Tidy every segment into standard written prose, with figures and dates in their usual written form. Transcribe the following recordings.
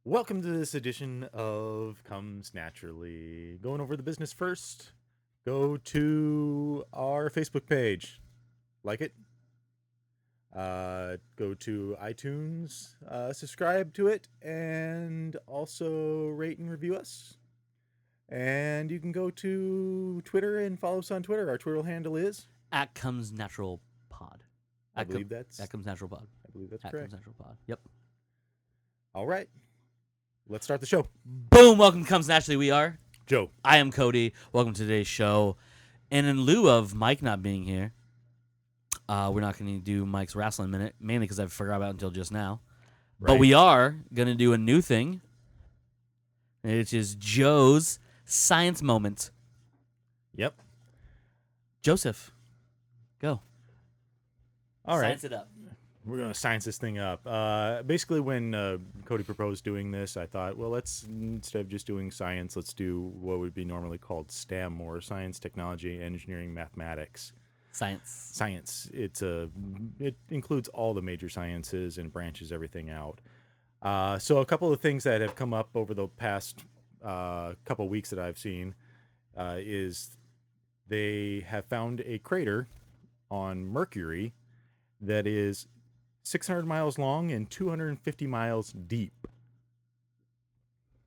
Welcome to this edition of Comes Naturally. Going over the business first, go to our Facebook page, like it. Go to iTunes, subscribe to it, and also rate and review us. And you can go to Twitter and follow us on Twitter. Our Twitter handle is At Comes Natural Pod. I believe that's At Comes Natural Pod. At correct. Comes Natural Pod. Yep. All right, let's start the show. Boom! Welcome to Comes Naturally. We are. Joe. I am Cody. Welcome to today's show. And in lieu of Mike not being here, we're not going to do Mike's Wrestling Minute, mainly because I forgot about it until just now. Right. But we are going to do a new thing, which is Joe's Science Moment. Yep. Joseph, go. All right. Science it up. We're going to science this thing up. Basically, when Cody proposed doing this, I thought, well, let's, instead of just doing science, let's do what would be normally called STEM, or science, technology, engineering, mathematics. Science. It includes all the major sciences and branches everything out. So a couple of things that have come up over the past couple of weeks that I've seen is they have found a crater on Mercury that is 600 miles long and 250 miles deep.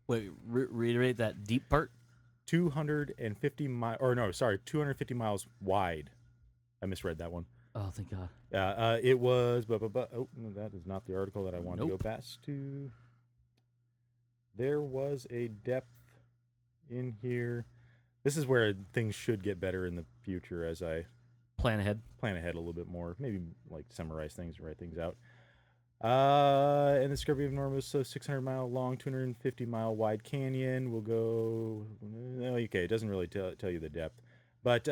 Wait, reiterate that deep part? 250 miles wide. I misread that one. Oh, thank God. It was, oh, no, that is not the article that I want to go Nope. past to. There was a depth in here. This is where things should get better in the future as I Plan ahead. plan ahead a little bit more, maybe like summarize things, write things out. And the discovery of enormous 600-mile long, 250-mile wide canyon will go. Okay, it doesn't really tell you the depth, but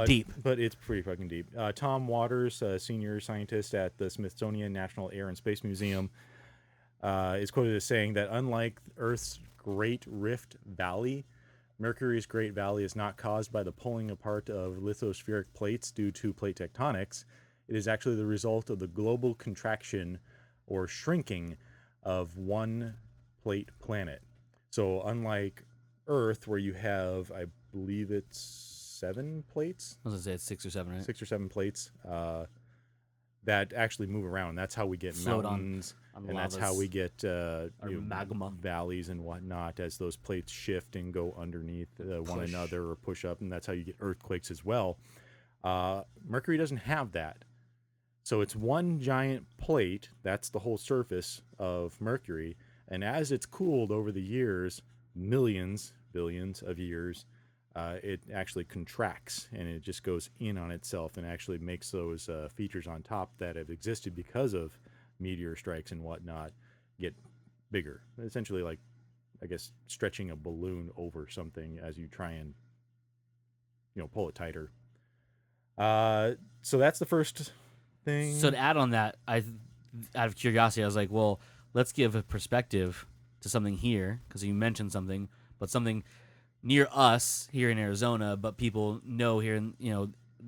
Deep. But it's pretty fucking deep. Tom Waters, senior scientist at the Smithsonian National Air and Space Museum, is quoted as saying that unlike Earth's Great Rift Valley, Mercury's Great Valley is not caused by the pulling apart of lithospheric plates due to plate tectonics. It is actually the result of the global contraction or shrinking of one plate planet. So unlike Earth, where you have, I believe it's 7 plates? I was going to say it's 6 or 7, right? 6 or 7 plates that actually move around. That's how we get Float mountains, on and that's lavas. how we get magma. valleys and whatnot as those plates shift and go underneath one another or push up, and that's how you get earthquakes as well. Mercury doesn't have that. So it's one giant plate, that's the whole surface of Mercury, and as it's cooled over the years, billions of years, it actually contracts, and it just goes in on itself and actually makes those features on top that have existed because of meteor strikes and whatnot get bigger. Essentially, like, I guess, stretching a balloon over something as you try and, pull it tighter. So that's the first thing. So to add on that, out of curiosity, I was like, well, let's give a perspective to something here, because you mentioned something, but something near us here in Arizona, but people know here,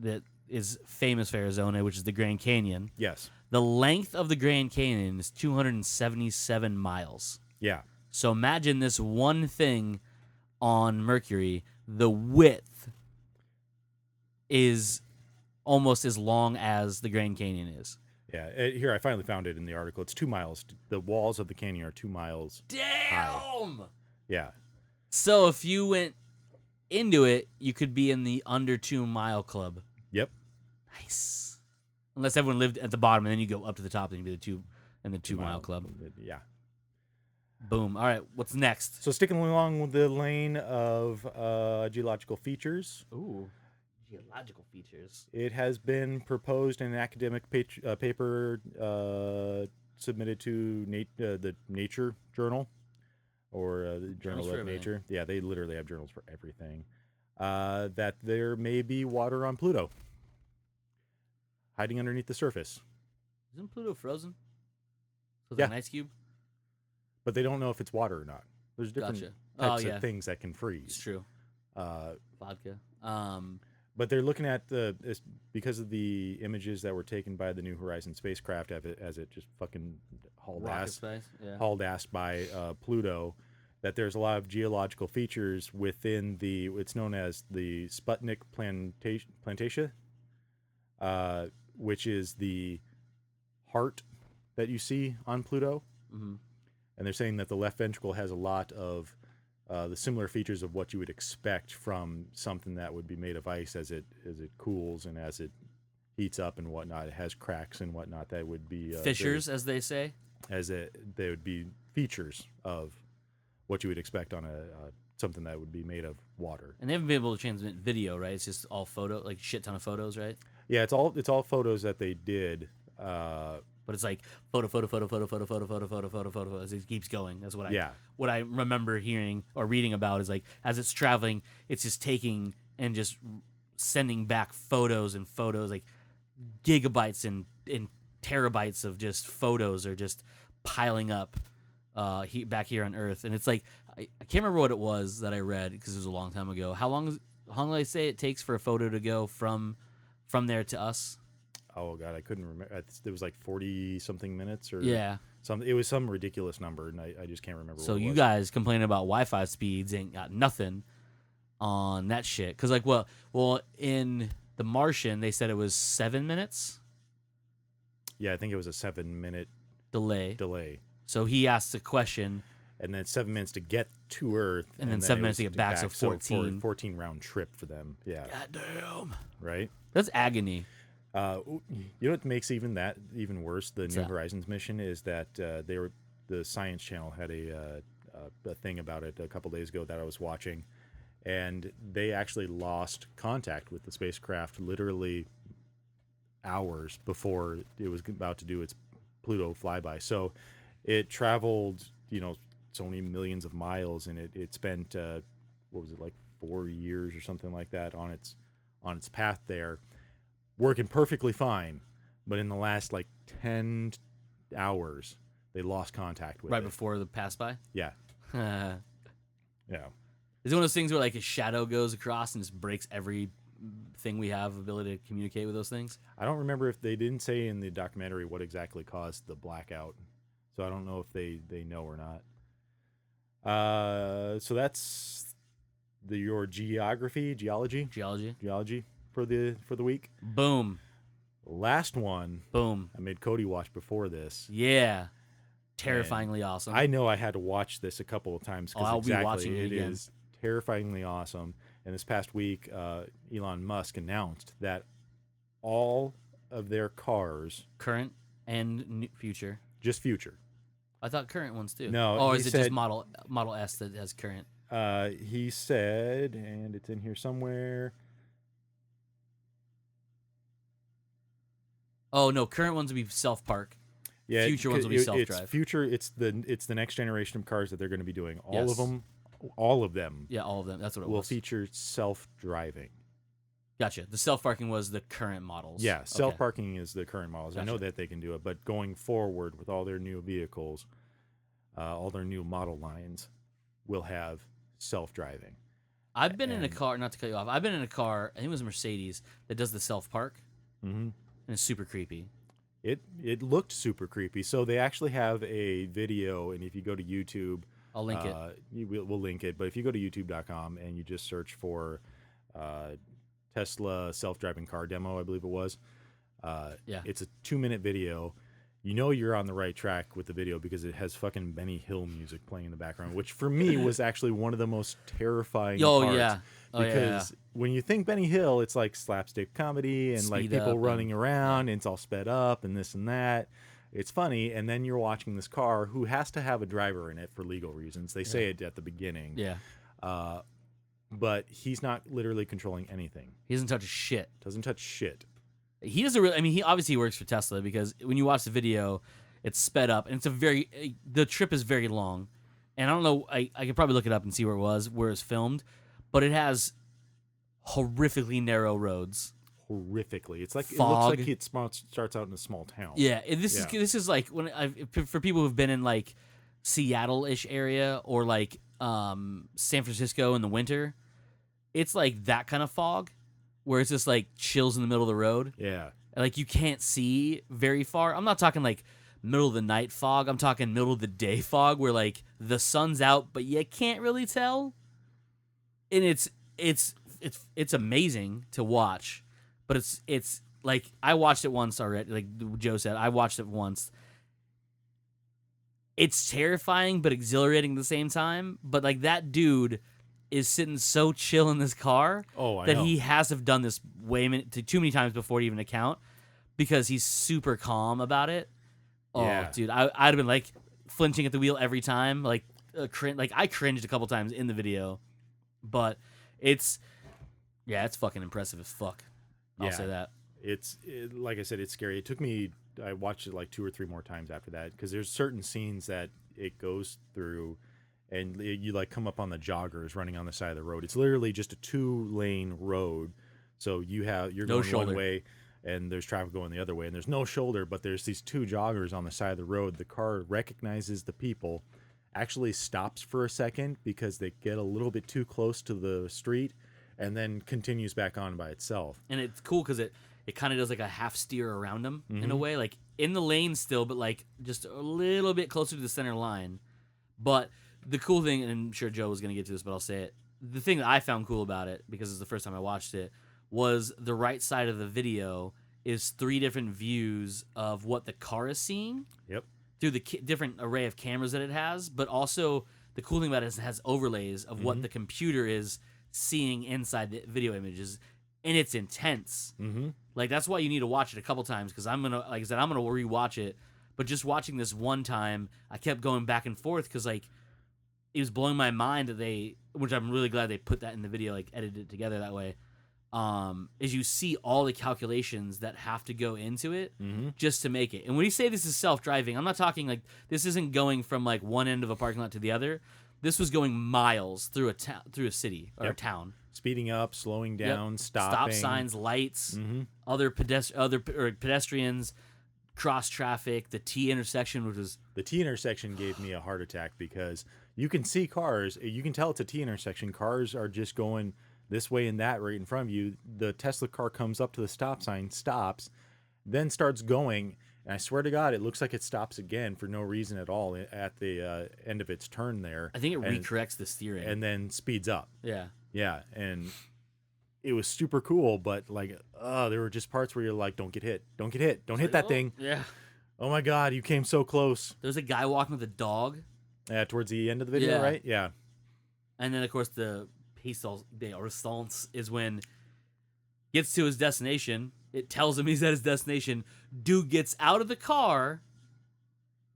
that is famous for Arizona, which is the Grand Canyon. Yes. The length of the Grand Canyon is 277 miles. Yeah. So imagine this one thing on Mercury. The width is almost as long as the Grand Canyon is. Yeah. Here, I finally found it in the article. It's 2 miles. The walls of the canyon are 2 miles. Damn! Yeah. So if you went into it, you could be in the under 2 mile club. Yep. Nice. Unless everyone lived at the bottom, and then you go up to the top, and you'd be the 2 mile club. Yeah. Boom. All right, what's next? So sticking along with the lane of geological features, Ooh, geological features. it has been proposed in an academic paper submitted to the Nature Journal, or the Journal of Nature. Yeah, they literally have journals for everything. That there may be water on Pluto, hiding underneath the surface. Isn't Pluto frozen? So it's Yeah. an ice cube? But they don't know if it's water or not. There's different types of things that can freeze. It's true. Vodka. But they're looking at because of the images that were taken by the New Horizons spacecraft as it just fucking Rocket space. Yeah. hauled ass by Pluto. That there's a lot of geological features within it's known as the Sputnik Plantatia, which is the heart that you see on Pluto. Mm-hmm. And they're saying that the left ventricle has a lot of the similar features of what you would expect from something that would be made of ice as it cools and as it heats up and whatnot. It has cracks and whatnot that would be fissures, as they say. They would be features of what you would expect on something that would be made of water. And they haven't been able to transmit video, right? It's just all photo, like shit ton of photos, right? Yeah, it's all photos that they did. But it's like photo as it keeps going. That's what I remember hearing or reading about is like as it's traveling, it's just taking and just sending back photos and photos, like gigabytes and terabytes of just photos are just piling up back here on Earth. And it's like I can't remember what it was that I read because it was a long time ago. How long did I say it takes for a photo to go from there to us? Oh God, I couldn't remember. It was like 40 something minutes or something. It was some ridiculous number, and I just can't remember. So what it you was. guys complaining about Wi-Fi speeds ain't got nothing on that shit. Because like, well, in The Martian they said it was 7 minutes. Yeah, I think it was a 7-minute delay. So he asked a question, and then 7 minutes to get to Earth, and then 7 minutes to get back. So 14. 14 round trip for them. Yeah. Goddamn. Right. That's agony. You know what makes even worse? The New Horizons mission is that the Science Channel had a thing about it a couple days ago that I was watching, and they actually lost contact with the spacecraft literally hours before it was about to do its Pluto flyby. So it traveled, so many millions of miles, and it spent what was it, like 4 years or something like that on its path there, working perfectly fine, but in the last like 10 hours they lost contact with it. Before the pass by. Yeah. Yeah. Is it one of those things where like a shadow goes across and just breaks every thing we have ability to communicate with those things? I don't remember if they didn't say in the documentary what exactly caused the blackout, so I don't know if they know or not. So that's your geology for the week. Boom. Last one. Boom. I made Cody watch before this. Yeah. Terrifyingly awesome. I know I had to watch this a couple of times because I'll be watching it again. It is terrifyingly awesome. And this past week, Elon Musk announced that all of their cars, current and future, just future. I thought current ones too. No, or is it just Model S that has current? He said, and it's in here somewhere. Oh no, current ones would be self-park. Yeah, future ones will be self-drive. It's future. It's the next generation of cars that they're going to be doing. All of them. Yeah, all of them. That's what it will feature self-driving. Gotcha. The self-parking was the current models. Yeah, self-parking is the current models. Gotcha. I know that they can do it, but going forward with all their new vehicles, all their new model lines will have self-driving. I've been in a car, not to cut you off. I've been in a car, I think it was a Mercedes, that does the self-park. Mm-hmm. And it's super creepy. It looked super creepy. So they actually have a video, and if you go to YouTube, I'll link it. We'll link it. But if you go to youtube.com and you just search for Tesla self-driving car demo, I believe it was. It's a 2-minute video. You know you're on the right track with the video because it has fucking Benny Hill music playing in the background, which for me was actually one of the most terrifying parts. Because when you think Benny Hill, it's like slapstick comedy and like people running around and it's all sped up and this and that. It's funny, and then you're watching this car who has to have a driver in it for legal reasons. They say it at the beginning. Yeah. But he's not literally controlling anything. He doesn't touch shit. Doesn't touch shit. He doesn't really. I mean, he obviously works for Tesla because when you watch the video, it's sped up and the trip is very long. And I don't know. I could probably look it up and see where it's filmed, but it has horrifically narrow roads. Horrifically, it's like fog. It looks like it starts out in a small town. Yeah, this is like for people who've been in like Seattle-ish area or like San Francisco in the winter, it's like that kind of fog. where it's just like chills in the middle of the road. Yeah. Like you can't see very far. I'm not talking like middle of the night fog. I'm talking middle of the day fog where like the sun's out, but you can't really tell. And it's amazing to watch, but it's like I watched it once already. Like Joe said, I watched it once. It's terrifying but exhilarating at the same time. But like that dude is sitting so chill in this car that he has to have done this too many times before to even account, because he's super calm about it. Oh, yeah. Dude, I'd have been like flinching at the wheel every time. Like I cringed a couple times in the video, but it's fucking impressive as fuck. I'll say that. Like I said, it's scary. It took me. I watched it like 2 or 3 more times after that, because there's certain scenes that it goes through. And you like come up on the joggers running on the side of the road. It's literally just a 2-lane road. So you're no going shoulder. one way and there's traffic going the other way. And there's no shoulder, but there's these 2 joggers on the side of the road. The car recognizes the people, actually stops for a second because they get a little bit too close to the street, and then continues back on by itself. And it's cool because it kind of does like a half steer around them in a way. Like in the lane still, but like just a little bit closer to the center line. But the cool thing, and I'm sure Joe was going to get to this, but I'll say it. The thing that I found cool about it, because it's the first time I watched it, was the right side of the video is 3 different views of what the car is seeing. Yep. Through the different array of cameras that it has, but also the cool thing about it is it has overlays of what the computer is seeing inside the video images, and it's intense. Mm-hmm. Like that's why you need to watch it a couple times, because I'm gonna rewatch it. But just watching this one time, I kept going back and forth because like it was blowing my mind that which I'm really glad they put that in the video, like edited it together that way. Is you see all the calculations that have to go into it just to make it. And when you say this is self-driving, I'm not talking like this isn't going from like one end of a parking lot to the other. This was going miles through a city or a town. Speeding up, slowing down, stopping. Stop signs, lights, other pedestrians, cross traffic, the T intersection, which was... The T intersection gave me a heart attack because you can see cars. You can tell it's a T intersection. Cars are just going this way and that right in front of you. The Tesla car comes up to the stop sign, stops, then starts going. And I swear to God, it looks like it stops again for no reason at all at the end of its turn there. I think it recorrects the steering. And then speeds up. Yeah. Yeah, and it was super cool, but like, there were just parts where you're like, don't get hit. Don't get hit. Don't hit that thing. Yeah. Oh my God, you came so close. There's a guy walking with a dog. Yeah, towards the end of the video, right? Yeah. And then, of course, the piece de resistance is when gets to his destination. It tells him he's at his destination. Dude gets out of the car,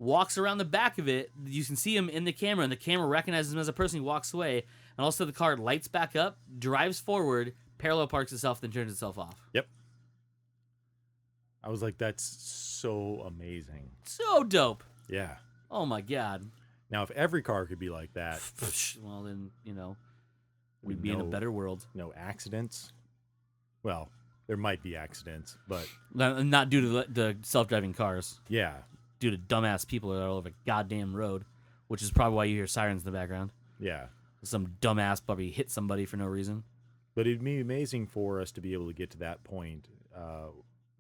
walks around the back of it. You can see him in the camera, and the camera recognizes him as a person. He walks away, and also the car lights back up, drives forward, parallel parks itself, then turns itself off. Yep. I was like, that's so amazing. So dope. Yeah. Oh, my God. Now, if every car could be like that... well, then, we'd be in a better world. No accidents. Well, there might be accidents, but... Not due to the self-driving cars. Yeah. Due to dumbass people that are all over the goddamn road, which is probably why you hear sirens in the background. Yeah. Some dumbass probably hit somebody for no reason. But it'd be amazing for us to be able to get to that point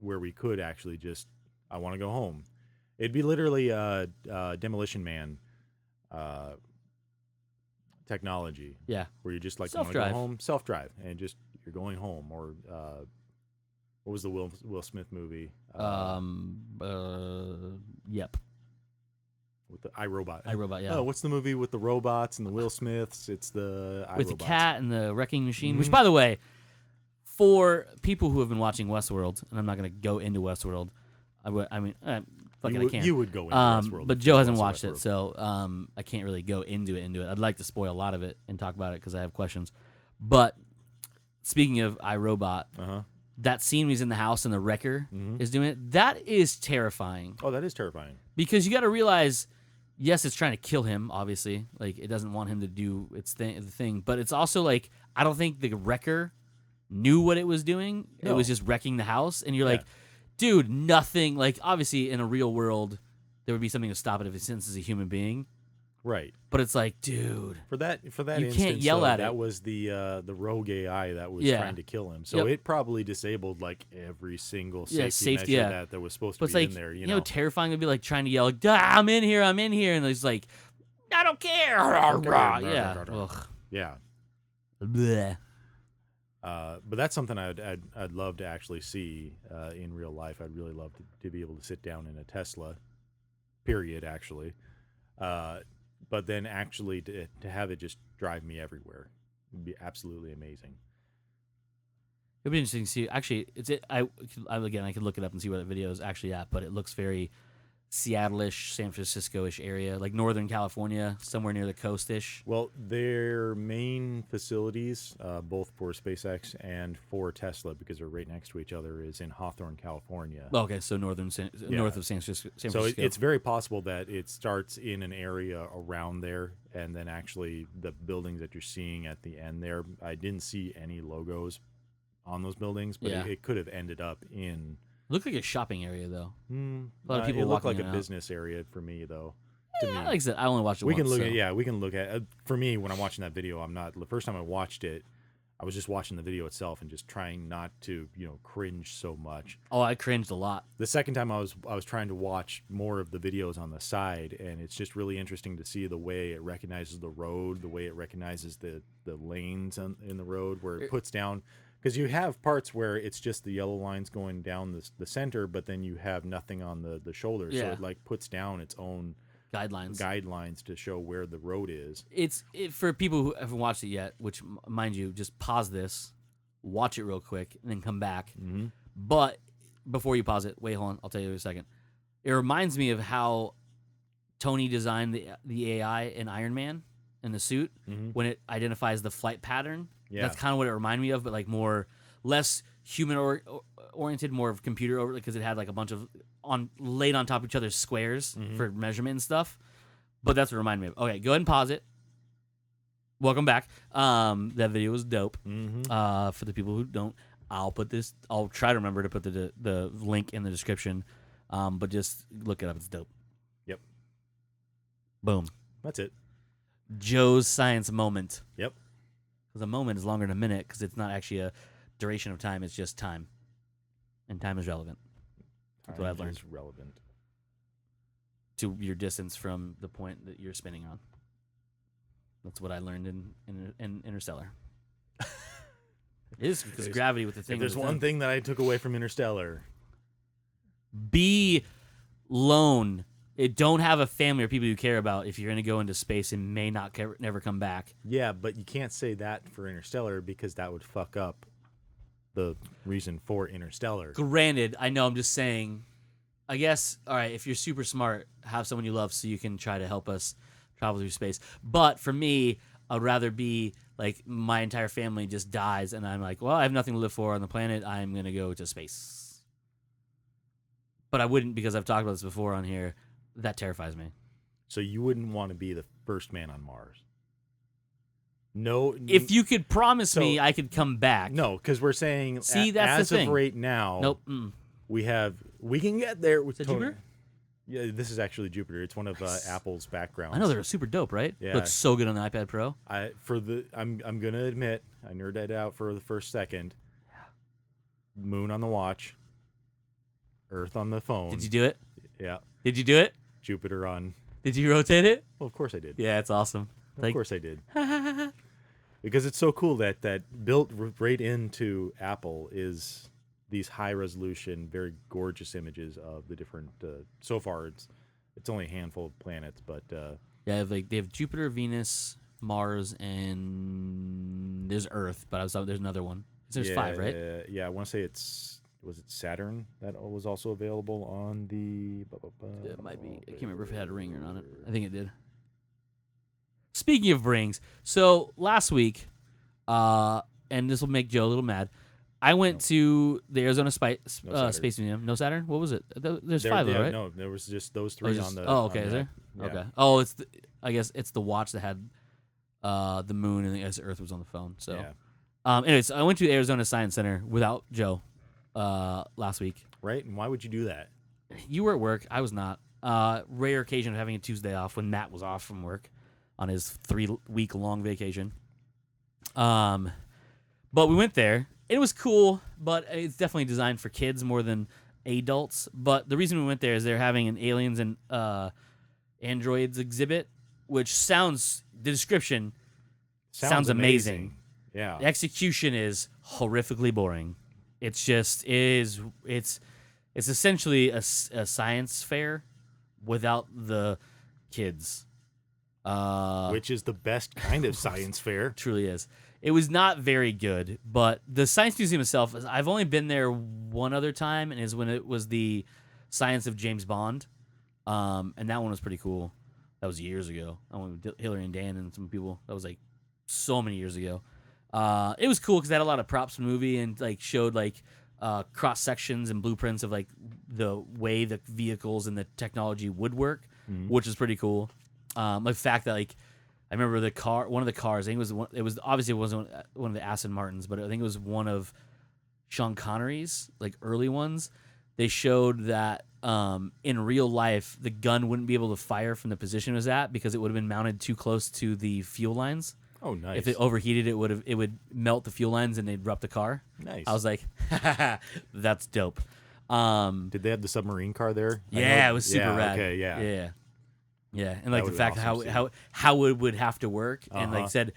where we could actually just, I want to go home. It'd be literally Demolition Man technology. Yeah. Where you just like want to go home, self-drive, and just you're going home. Or what was the Will Smith movie? Yep. With the iRobot. iRobot, yeah. Oh, what's the movie with the robots and the Will Smiths? It's the iRobots. With the cat and the wrecking machine, which, by the way, for people who have been watching Westworld, and I'm not going to go into Westworld, I can't. You would go into Westworld. But Joe hasn't watched it, so I can't really go into it. I'd like to spoil a lot of it and talk about it because I have questions. But speaking of iRobot, that scene when he's in the house and the wrecker is doing it, that is terrifying. Oh, that is terrifying. Because you got to realize, yes, it's trying to kill him, obviously. Like, it doesn't want him to do the thing. But it's also like, I don't think the wrecker knew what it was doing. No. It was just wrecking the house. And you're like, dude, nothing. Like, obviously, in a real world, there would be something to stop it if it senses a human being. Right. But it's like, dude, For that you instance, can't yell though, at that it. was the rogue AI that was Yeah. trying to kill him. So Yep. it probably disabled like every single Yeah, safety safety, measure yeah. that was supposed But to it's be like, in there. you know, terrifying would be like trying to yell, like, I'm in here, and he's like, I don't care. Yeah. Ugh. Yeah. Bleh. But that's something I'd love to actually see in real life. I'd really love to be able to sit down in a Tesla. Period. Actually. But then actually to have it just drive me everywhere would be absolutely amazing. It'd be interesting to see. Actually, I could look it up and see where that video is actually at, but it looks very Seattle-ish, San Francisco-ish area, like Northern California, somewhere near the coast-ish. Well, their main facilities, both for SpaceX and for Tesla, because they're right next to each other, is in Hawthorne, California. Oh, okay, so north of San Francisco. So it's very possible that it starts in an area around there, and then actually the buildings that you're seeing at the end there, I didn't see any logos on those buildings, but Yeah. it could have ended up in. Looked like a shopping area though. A lot of It people looked walking like in a and out. business area for me, though. To me, Like I said, I only watched it we once. can look so. at we can look at. For me, when I'm watching that video, I'm not. The first time I watched it, I was just watching the video itself and just trying not to, cringe so much. Oh, I cringed a lot. The second time I was trying to watch more of the videos on the side, and it's just really interesting to see the way it recognizes the road, the way it recognizes the lanes in the road, where it puts down. Because you have parts where it's just the yellow lines going down the center, but then you have nothing on the shoulder. Yeah. So it like puts down its own guidelines to show where the road is. For people who haven't watched it yet, which, mind you, just pause this, watch it real quick, and then come back. Mm-hmm. But before you pause it, wait, hold on, I'll tell you in a second. It reminds me of how Tony designed the AI in Iron Man in the suit when it identifies the flight pattern. Yeah. That's kind of what it reminded me of, but like less human oriented, more of computer over, because it had like a bunch of laid on top of each other's squares for measurement and stuff. But that's what it reminded me of. Okay, go ahead and pause it. Welcome back. That video was dope. Mm-hmm. For the people who don't, I'll try to remember to put the link in the description. But just look it up. It's dope. Yep. Boom. That's it. Joe's science moment. Yep. Because a moment is longer than a minute, because it's not actually a duration of time. It's just time. And time is relevant. That's what I've learned. Is relevant To your distance from the point that you're spinning on. That's what I learned in Interstellar. It is because gravity with the thing. If there's one thing that I took away from Interstellar. Be lone. Don't have a family or people you care about if you're going to go into space and may never come back. Yeah, but you can't say that for Interstellar because that would fuck up the reason for Interstellar. Granted, I know, I'm just saying, I guess, all right, if you're super smart, have someone you love so you can try to help us travel through space. But for me, I'd rather be like my entire family just dies and I'm like, well, I have nothing to live for on the planet. I'm going to go to space. But I wouldn't, because I've talked about this before on here. That terrifies me. So you wouldn't want to be the first man on Mars? No. If you could promise me I could come back. No, because we're saying See, that's as the thing. of right now, Nope. we can get there with Jupiter? Yeah, this is actually Jupiter. It's one of Apple's backgrounds. I know they're super dope, right? Yeah. Looks so good on the iPad Pro. I'm gonna admit I nerded out for the first second. Moon on the watch, Earth on the phone. Did you do it? Yeah. Did you do it? Jupiter on. Did you rotate it? Well, of course I did. Yeah, it's awesome. Of course I did. Because it's so cool that built right into Apple is these high resolution, very gorgeous images of the different. So far, it's only a handful of planets, but yeah, they have Jupiter, Venus, Mars, and there's Earth. But there's another one. There's 5, right? Yeah, I want to say was it Saturn that was also available on the. It might be. I can't remember if it had a ring or not. I think it did. Speaking of rings, so last week, and this will make Joe a little mad. I went to the Arizona Space Museum. No Saturn? What was it? There's 5 of them, right? No, there was just those 3 on the. Oh, okay. on Is there? Yeah. Okay. Oh, I guess it's the watch that had the moon, and I guess Earth was on the phone. So, Yeah. Anyways, I went to Arizona Science Center without Joe last week. Right? And why would you do that? You were at work. I was not. Rare occasion of having a Tuesday off when Matt was off from work. on his 3-week long vacation. But we went there. It was cool, but it's definitely designed for kids more than adults. But the reason we went there is they're having an aliens and androids exhibit, which sounds, the description sounds amazing. Yeah. The execution is horrifically boring. It's just it's essentially a science fair without the kids. Which is the best kind of science fair. Truly is. It was not very good, but the Science Museum itself, I've only been there one other time, and is when it was the Science of James Bond. And that one was pretty cool. That was years ago. I went with Hillary and Dan and some people. That was like so many years ago. It was cool because they had a lot of props from the movie and like showed like cross sections and blueprints of like the way the vehicles and the technology would work, which is pretty cool. The fact that like I remember one of the cars. I think it was obviously it wasn't one of the Aston Martins, but I think it was one of Sean Connery's like early ones. They showed that in real life the gun wouldn't be able to fire from the position it was at because it would have been mounted too close to the fuel lines. Oh, nice. If it overheated, it would melt the fuel lines and they'd erupt the car. Nice. I was like, that's dope. Did they have the submarine car there? Yeah, it was super rad. Okay, yeah. Yeah, and like the fact awesome how it would have to work, and like said,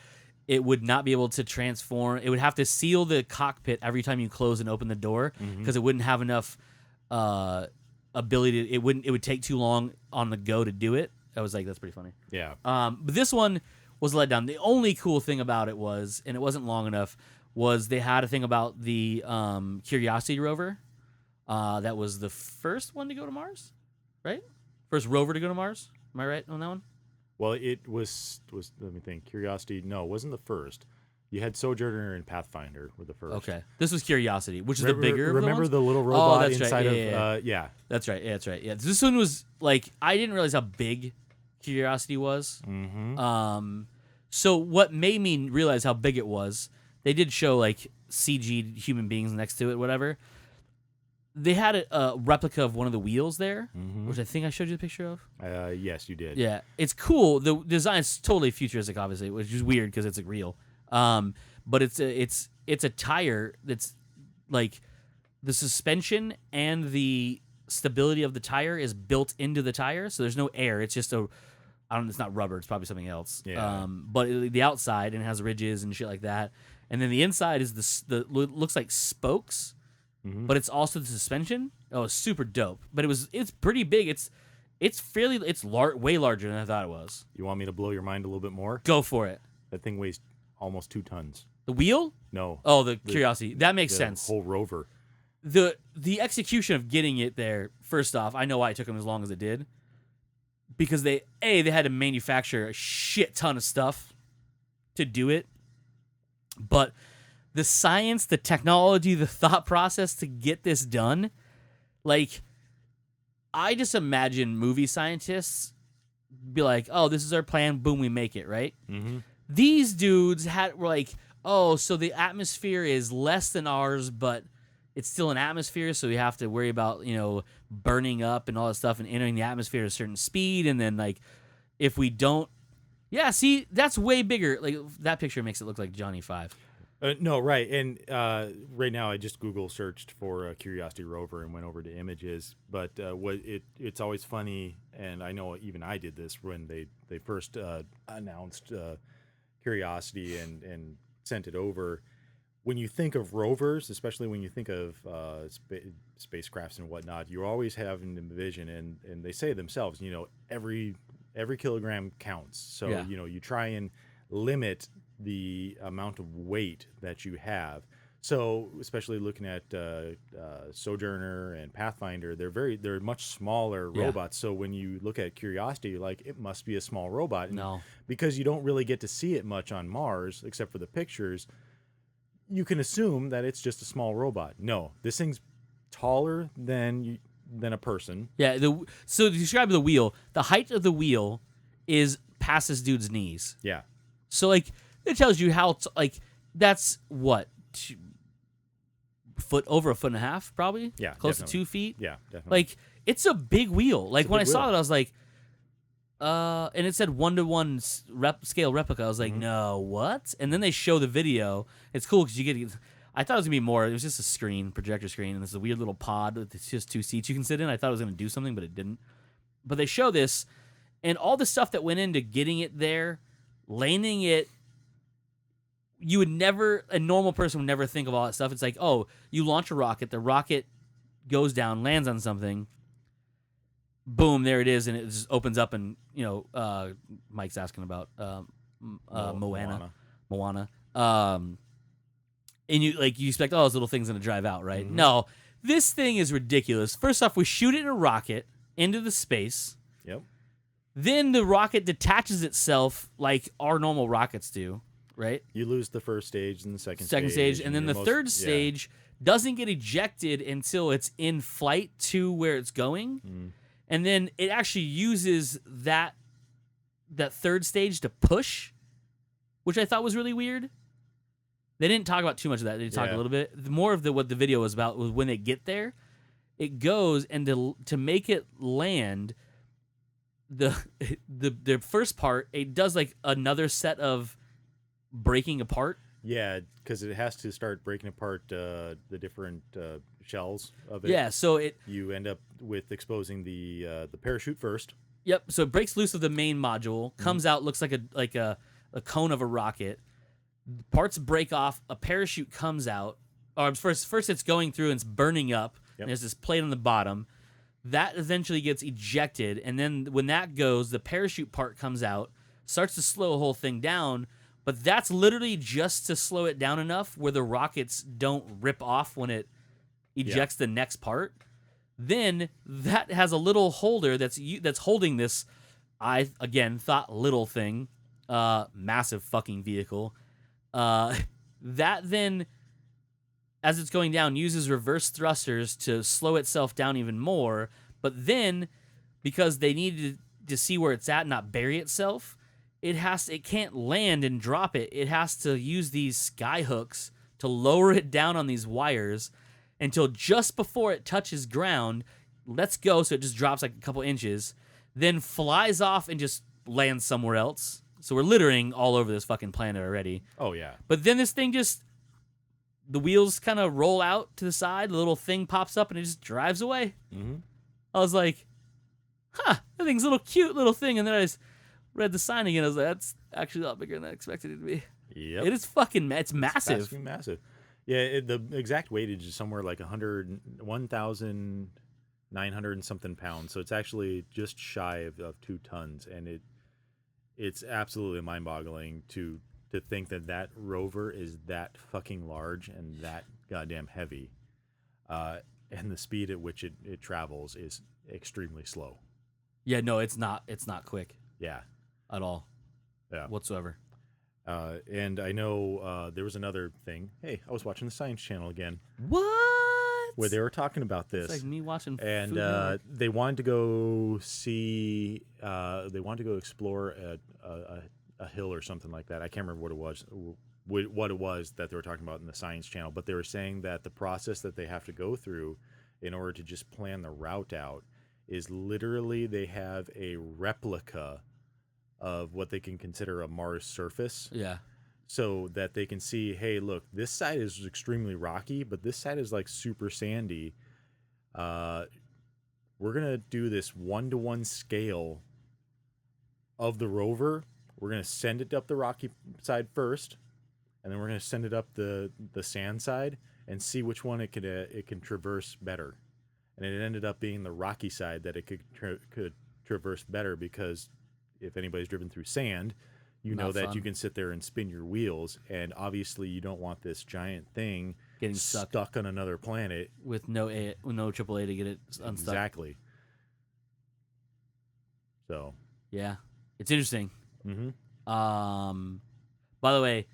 it would not be able to transform. It would have to seal the cockpit every time you close and open the door because it wouldn't have enough ability. It would take too long on the go to do it. I was like, that's pretty funny. Yeah. But this one was let down. The only cool thing about it was, and it wasn't long enough, was they had a thing about the Curiosity rover. That was the first one to go to Mars, right? First rover to go to Mars. Am I right on that one? Well, it was. Let me think. Curiosity. No, it wasn't the first. You had Sojourner and Pathfinder were the first. Okay, this was Curiosity, which is the bigger. Remember of the the little robot that's inside right. of? Yeah. That's right. Yeah, that's right. Yeah, this one was like I didn't realize how big Curiosity was. Mm-hmm. So what made me realize how big it was, they did show like CG human beings next to it, whatever. They had a replica of one of the wheels there, which I think I showed you the picture of. Yes, you did. Yeah, it's cool. The design is totally futuristic, obviously, which is weird because it's like real. But it's a tire that's like the suspension and the stability of the tire is built into the tire, so there's no air. It's just it's not rubber. It's probably something else. Yeah. But the outside and it has ridges and shit like that, and then the inside is the looks like spokes. But it's also the suspension. Oh, it's super dope. But it's pretty big. It's way larger than I thought it was. You want me to blow your mind a little bit more? Go for it. That thing weighs almost 2 tons. The wheel? No. Oh, the Curiosity. That makes sense. The whole rover. The execution of getting it there. First off, I know why it took them as long as it did. Because they had to manufacture a shit ton of stuff to do it. But the science, the technology, the thought process to get this done, like, I just imagine movie scientists be like, oh, this is our plan, boom, we make it, right? Mm-hmm. These dudes were like, oh, so the atmosphere is less than ours, but it's still an atmosphere, so we have to worry about, burning up and all that stuff and entering the atmosphere at a certain speed, and then, like, if we don't... Yeah, see, that's way bigger. Like, that picture makes it look like Johnny 5. No, right. And right now I just Google searched for Curiosity rover and went over to images. But it's always funny, and I know even I did this when they first announced Curiosity and sent it over. When you think of rovers, especially when you think of spacecrafts and whatnot, you always have an vision, and they say themselves, every kilogram counts. So, Yeah. You try and limit the amount of weight that you have. So, especially looking at Sojourner and Pathfinder, they're much smaller Yeah. robots. So when you look at Curiosity, you're like, it must be a small robot. And No. because you don't really get to see it much on Mars, except for the pictures, you can assume that it's just a small robot. No, this thing's taller than a person. Yeah, so to describe the wheel, the height of the wheel is past this dude's knees. Yeah. So, like, it tells you how, that's what? Over a foot and a half, probably? Yeah, Close definitely. to 2 feet? Yeah, definitely. Like, it's a big wheel. Like, when I saw it, I was like, And it said 1-to-1 scale replica. I was like, no, what? And then they show the video. It's cool because you get. I thought it was gonna be more. It was just a screen, projector screen, and this is a weird little pod with just 2 seats you can sit in. I thought it was gonna do something, but it didn't. But they show this, and all the stuff that went into getting it there, landing it. You would never. A normal person would never think of all that stuff. It's like, oh, you launch a rocket. The rocket goes down, lands on something. Boom, there it is, and it just opens up, and Mike's asking about Moana. And you expect, those little things gonna drive out, right? Mm-hmm. No, this thing is ridiculous. First off, we shoot it in a rocket into the space. Yep. Then the rocket detaches itself like our normal rockets do, right? You lose the first stage and the second stage, and then the third stage doesn't get ejected until it's in flight to where it's going. Mm. And then it actually uses that third stage to push, which I thought was really weird. They didn't talk about too much of that. They talked a little bit. More of what the video was about was when they get there, it goes, and to make it land, the first part, it does like another set of breaking apart. Yeah, because it has to start breaking apart the different shells of it. Yeah, so you end up with exposing the parachute first. Yep. So it breaks loose of the main module, comes out, looks like a cone of a rocket. Parts break off. A parachute comes out. Or first it's going through and it's burning up. Yep. And there's this plate on the bottom. That eventually gets ejected, and then when that goes, the parachute part comes out, starts to slow the whole thing down. But that's literally just to slow it down enough where the rockets don't rip off when it ejects the next part. Then that has a little holder that's holding this. I again thought little thing, massive fucking vehicle. That then, as it's going down, uses reverse thrusters to slow itself down even more. But then, because they needed to see where it's at, and not bury itself, it can't land and drop it. It has to use these sky hooks to lower it down on these wires until just before it touches ground, lets go so it just drops like a couple inches, then flies off and just lands somewhere else. So we're littering all over this fucking planet already. Oh, yeah. But then this thing the wheels kind of roll out to the side, the little thing pops up, and it just drives away. Mm-hmm. I was like, that thing's a little cute little thing. And then I just read the sign again. I was like, that's actually a lot bigger than I expected it to be. Yep. It is fucking, it's massive. It's massive. Yeah, the exact weightage is somewhere like 1,900 and something pounds. So it's actually just shy of 2 tons. And it's absolutely mind-boggling to think that rover is that fucking large and that goddamn heavy. And the speed at which it travels is extremely slow. Yeah, no, it's not quick. Yeah. At all. Yeah. Whatsoever. And I know there was another thing. Hey, I was watching the Science Channel again. What? Where they were talking about this. It's like me watching and Food they wanted to go see. They wanted to go explore a hill or something like that. I can't remember what it was. What it was that they were talking about in the Science Channel. But they were saying that the process that they have to go through in order to just plan the route out is literally they have a replica of what they can consider a Mars surface. Yeah. So that they can see, hey, look, this side is extremely rocky, but this side is like super sandy. We're going to do this 1-to-1 scale of the rover. We're going to send it up the rocky side first, and then we're going to send it up the sand side and see which one it can traverse better. And it ended up being the rocky side that it could traverse better, because if anybody's driven through sand, you know that you can sit there and spin your wheels, and obviously you don't want this giant thing getting stuck on another planet with no AAA to get it unstuck. Exactly. So yeah, it's interesting. Mm-hmm. By the way,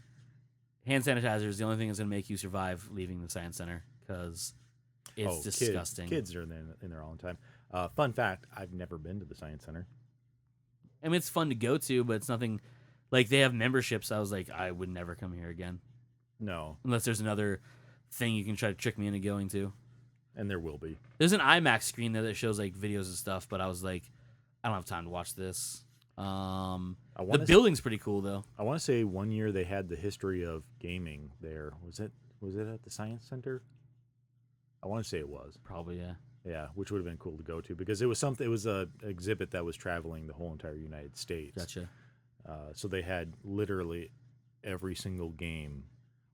hand sanitizer is the only thing that's gonna make you survive leaving the science center, because it's disgusting. Kids are in there all the time. Fun fact: I've never been to the science center. I mean, it's fun to go to, but it's nothing. Like, they have memberships. I was like, I would never come here again. No. Unless there's another thing you can try to trick me into going to. And there will be. There's an IMAX screen there that shows, like, videos and stuff, but I was like, I don't have time to watch this. The building's pretty cool though. I want to say one year they had the history of gaming there. Was it at the Science Center? I want to say it was. Probably, yeah. Yeah, which would have been cool to go to because it was a exhibit that was traveling the whole entire United States. Gotcha. So they had literally every single game,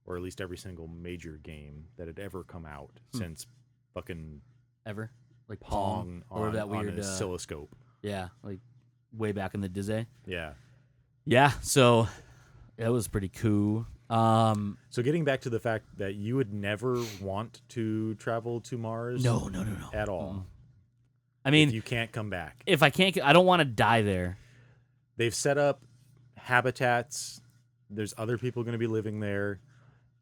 or at least every single major game that had ever come out since fucking ever like Pong or that on weird an oscilloscope. Yeah, like way back in the Disney. Yeah. Yeah, so that was pretty cool. So getting back to the fact that you would never want to travel to Mars. No. At all. I mean, if you can't come back. If I can't, I don't want to die there. They've set up habitats. There's other people going to be living there.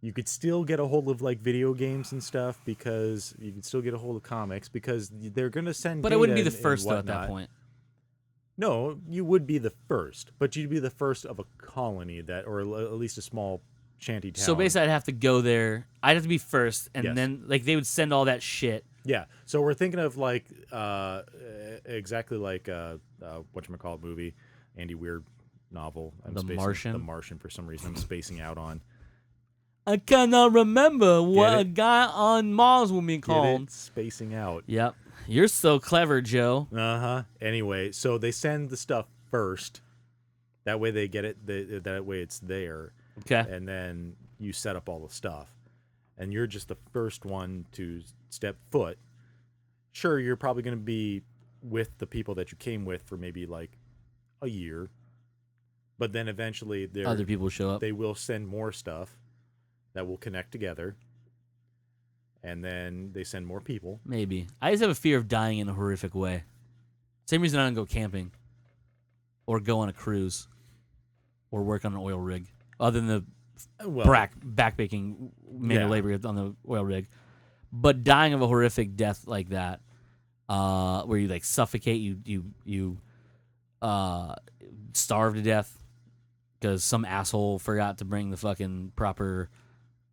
You could still get a hold of like video games and stuff because you could still get a hold of comics because they're going to send. But I wouldn't be the first though at that point. No, you would be the first, but you'd be the first of a colony that, or at least a small shanty town. So basically, I'd have to go there. I'd have to be first, and then like they would send all that shit. Yeah. So we're thinking of like exactly like whatchamacallit movie, Andy Weir novel. The Martian. The Martian. For some reason, I'm spacing out on. I cannot remember what a guy on Mars would be called. Spacing out. Yep. You're so clever, Joe. Uh-huh. Anyway, so they send the stuff first. That way they get it. That way it's there. Okay. And then you set up all the stuff. And you're just the first one to step foot. Sure, you're probably going to be with the people that you came with for maybe like a year. But then eventually other people show up. They will send more stuff that will connect together. And then they send more people. Maybe. I just have a fear of dying in a horrific way. Same reason I don't go camping. Or go on a cruise. Or work on an oil rig. Other than the backbaking manual labor on the oil rig. But dying of a horrific death like that, where you like suffocate, you starve to death because some asshole forgot to bring the fucking proper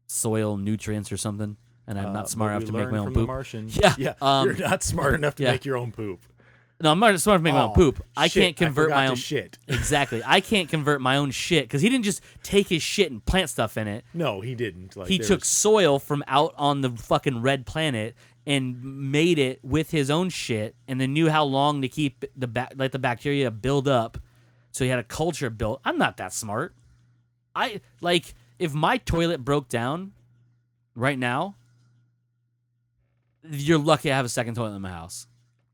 soil nutrients or something. And I'm not smart enough to make my own poop. Yeah, you're not smart enough to make your own poop. No, I'm not smart enough to make my own poop. I can't convert my own shit. Exactly, I can't convert my own shit because he didn't just take his shit and plant stuff in it. No, he didn't. He took soil from out on the fucking red planet and made it with his own shit, and then knew how long to keep the bacteria build up. So he had a culture built. I'm not that smart. If my toilet broke down right now. You're lucky I have a second toilet in my house.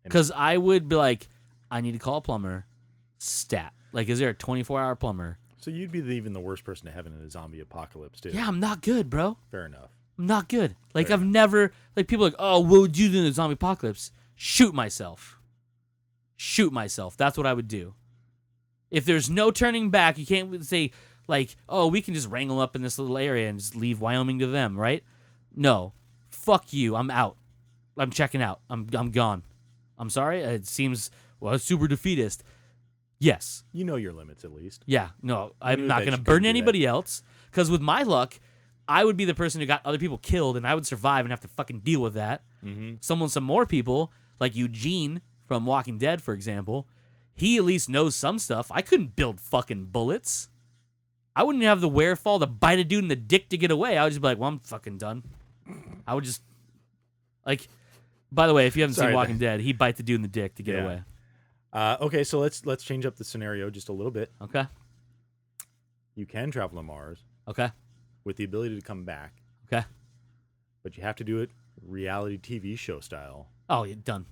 Because I would be like, I need to call a plumber. Stat. Like, is there a 24-hour plumber? So you'd be even the worst person to have in a zombie apocalypse, too. Yeah, I'm not good, bro. Fair enough. I'm not good. Like, I've never... Like, people are like, oh, what would you do in a zombie apocalypse? Shoot myself. Shoot myself. That's what I would do. If there's no turning back, you can't say, like, oh, we can just wrangle up in this little area and just leave Wyoming to them, right? No. Fuck you. I'm out. I'm checking out. I'm gone. I'm sorry. It seems super defeatist. Yes. You know your limits at least. Yeah. No, I'm not going to burden anybody else because with my luck, I would be the person who got other people killed and I would survive and have to fucking deal with that. Mm-hmm. Some more people like Eugene from Walking Dead, for example, he at least knows some stuff. I couldn't build fucking bullets. I wouldn't have the wherewithal to bite a dude in the dick to get away. I would just be like, well, I'm fucking done. I would just like... By the way, if you haven't seen Walking Dead, he bite the dude in the dick to get away. Okay, so let's change up the scenario just a little bit. Okay. You can travel to Mars. Okay. With the ability to come back. Okay. But you have to do it reality TV show style. Oh, you're done.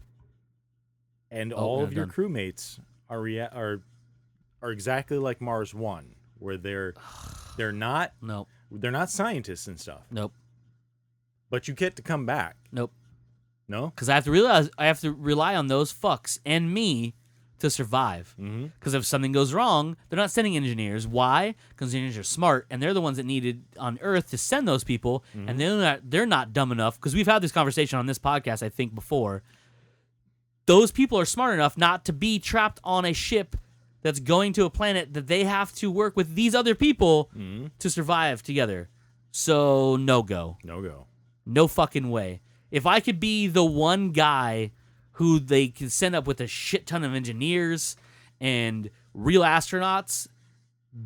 And all of your crewmates are exactly like Mars 1, where they're not they're not scientists and stuff. Nope. But you get to come back. Nope. No? Because I have to rely on those fucks and me to survive. Because if something goes wrong, they're not sending engineers. Why? Because engineers are smart, and they're the ones that needed on Earth to send those people, and they're not dumb enough. Because we've had this conversation on this podcast, I think, before. Those people are smart enough not to be trapped on a ship that's going to a planet that they have to work with these other people to survive together. So no go. No go. No fucking way. If I could be the one guy who they can send up with a shit ton of engineers and real astronauts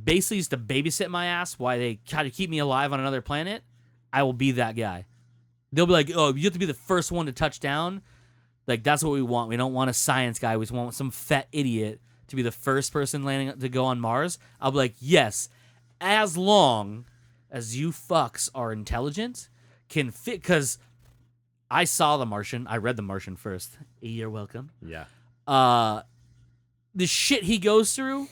basically used to babysit my ass while they try to keep me alive on another planet, I will be that guy. They'll be like, oh, you have to be the first one to touch down. Like, that's what we want. We don't want a science guy. We just want some fat idiot to be the first person landing to go on Mars. I'll be like, yes, as long as you fucks are intelligent, can fit. Because I saw The Martian. I read The Martian first. You're welcome. Yeah. The shit he goes through,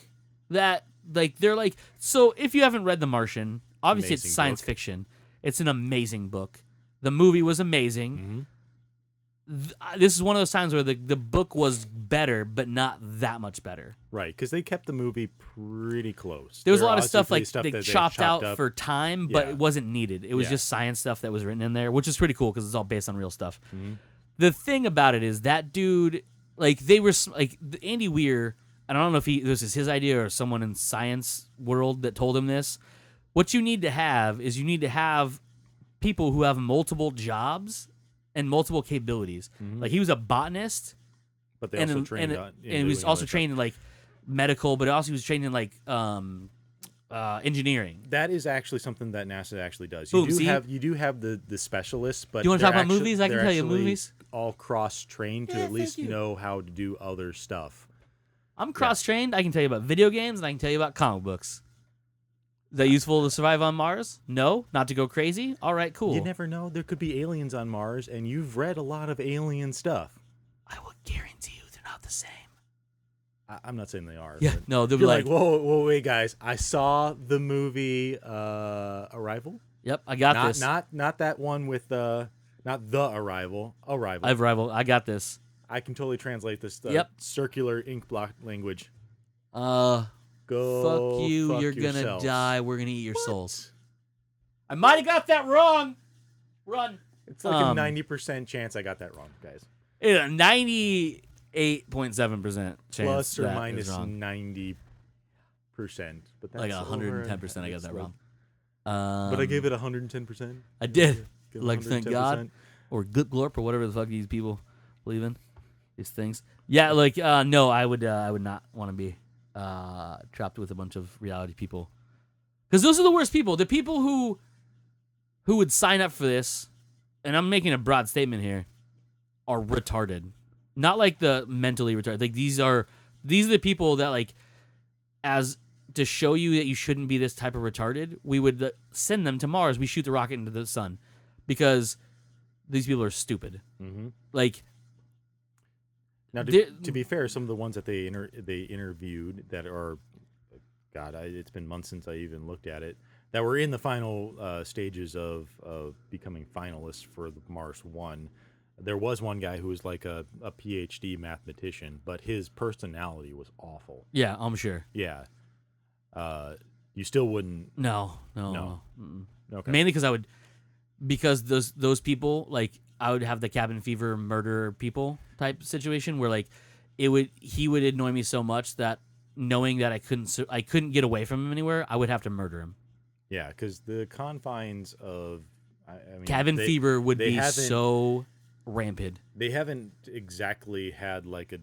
that, like, they're like, so if you haven't read The Martian, obviously Amazing it's science book. fiction. It's an amazing book. The movie was amazing. Mm-hmm. This is one of those times where the book was better, but not that much better. Right, because they kept the movie pretty close. There was a There lot of obviously stuff like stuff they that chopped out up. for time, but Yeah. it wasn't needed. It was Yeah. just science stuff that was written in there, which is pretty cool because it's all based on real stuff. Mm-hmm. The thing about it is that dude, like, they were like Andy Weir. And I don't know if this is his idea or someone in science world that told him this. What you need to have is people who have multiple jobs and multiple capabilities. Mm-hmm. Like, he was a botanist, But they also trained and on. he was doing also other trained in like medical, but also he was trained in like engineering. stuff. That is actually something that NASA actually does. Boom, see? You do have the specialists, but Do you wanna talk they're about movies? I can they're tell you actually movies. All cross trained to Yeah, at least thank you. know how to do other stuff. I'm cross trained. I can tell you about video games and I can tell you about comic books. Is that useful to survive on Mars? No, not to go crazy. All right, cool. You never know. There could be aliens on Mars, and you've read a lot of alien stuff. I will guarantee you they're not the same. I'm not saying they are. Yeah, but no, they'll be you're like, whoa, wait, guys! I saw the movie Arrival. yep, I got this. Not that one with not the Arrival. Arrival. I've rival. I got this. I can totally translate this. Yep. Circular ink block language. Fuck you. fuck You're gonna yourselves. die. We're gonna eat your souls. I might have got that wrong. Run. It's like a 90% chance I got that wrong, guys. 98.7% chance. Plus or that is minus wrong. 90%. But that's Like over 110%. I got that wrong. But I gave it 110%. I did. Give it Like, thank God. 110%. Or glorp or whatever the fuck these people believe in. These things. Yeah, like no, I would not want to be trapped with a bunch of reality people. Because those are the worst people. The people who would sign up for this, and I'm making a broad statement here, are retarded. Not like the mentally retarded. Like these are the people that, like, as to show you that you shouldn't be this type of retarded, we would send them to Mars. We shoot the rocket into the sun because these people are stupid. Mm-hmm. Like, Now, There- to be fair, some of the ones that they interviewed that are, God, it's been months since I even looked at it, that were in the final stages of becoming finalists for the Mars One. There was one guy who was like a PhD mathematician, but his personality was awful. yeah, I'm sure. Yeah. You still wouldn't. No. Mm-mm. Okay. Mainly because those people, like, I would have the cabin fever murder people type situation where, like, he would annoy me so much that knowing that I couldn't get away from him anywhere, I would have to murder him. Yeah, because the confines of I mean, Cabin fever would they be haven't- so rampant. They haven't exactly had like a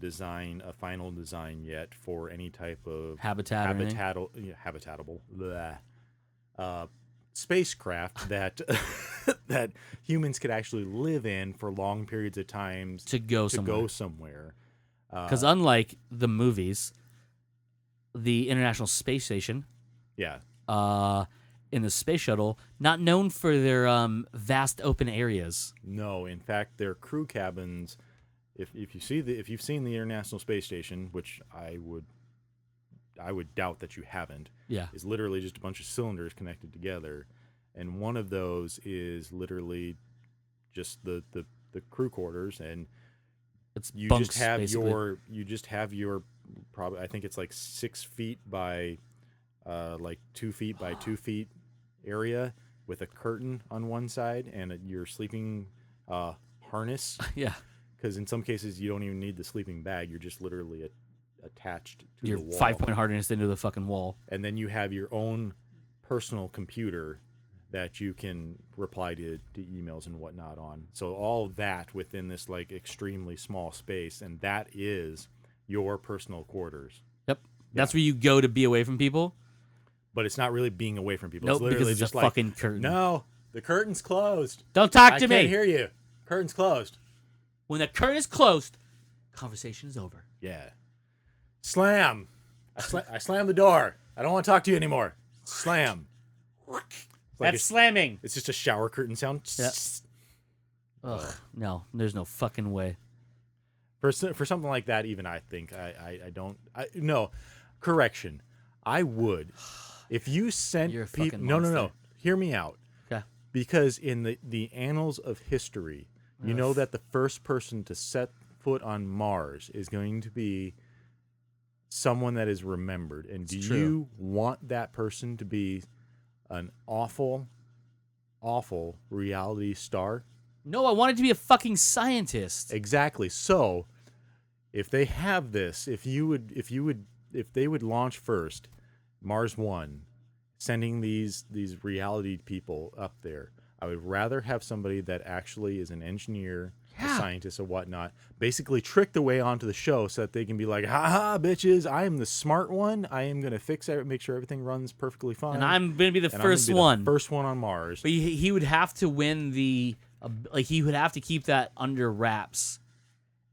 final design yet for any type of Habitat or anything? habitatable spacecraft that that humans could actually live in for long periods of times To go somewhere. somewhere. Because unlike the movies, the International Space Station, Yeah, in the space shuttle, not known for their vast open areas. no. In fact, their crew cabins. If you've seen the International Space Station, which I would doubt that you haven't, Yeah. is literally just a bunch of cylinders connected together, and one of those is literally just the crew quarters, and It's you bunks, just have basically. your probably, I think it's like 6 feet by like 2 feet by 2 feet area with a curtain on one side and your sleeping harness, Yeah. because in some cases you don't even need the sleeping bag, you're just literally attached to Your the wall. 5-point hardness into the fucking wall. And then you have your own personal computer that you can reply to emails and whatnot on. So all that within this like extremely small space, and that is your personal quarters. Yep. That's where you go to be away from people. But it's not really being away from people. Nope, It's literally because it's just a like, fucking curtain. no, the curtain's closed. Don't talk to I me. can't hear you. Curtain's closed. When the curtain is closed, conversation is over. Yeah. Slam. I slam the door. I don't want to talk to you anymore. Slam. That's slamming. It's just a shower curtain sound. Yep. Ugh, no, there's no fucking way. For something like that, even I think I don't. No, correction. I would. If you sent You're a people. fucking No. monster. Hear me out. Okay. Because in the annals of history, you know that the first person to set foot on Mars is going to be someone that is remembered. And do you want that person to be an awful, awful reality star? No, I wanted to be a fucking scientist. Exactly. So, if they have this, if they would launch first, Mars One, sending these reality people up there, I would rather have somebody that actually is an engineer, a scientist, or whatnot, basically trick their way onto the show so that they can be like, "Ha ha, bitches! I am the smart one. I am gonna fix it, make sure everything runs perfectly fine, And I'm going to be the and first I'm gonna be one. the first one on Mars." But he would have to win the... like, he would have to keep that under wraps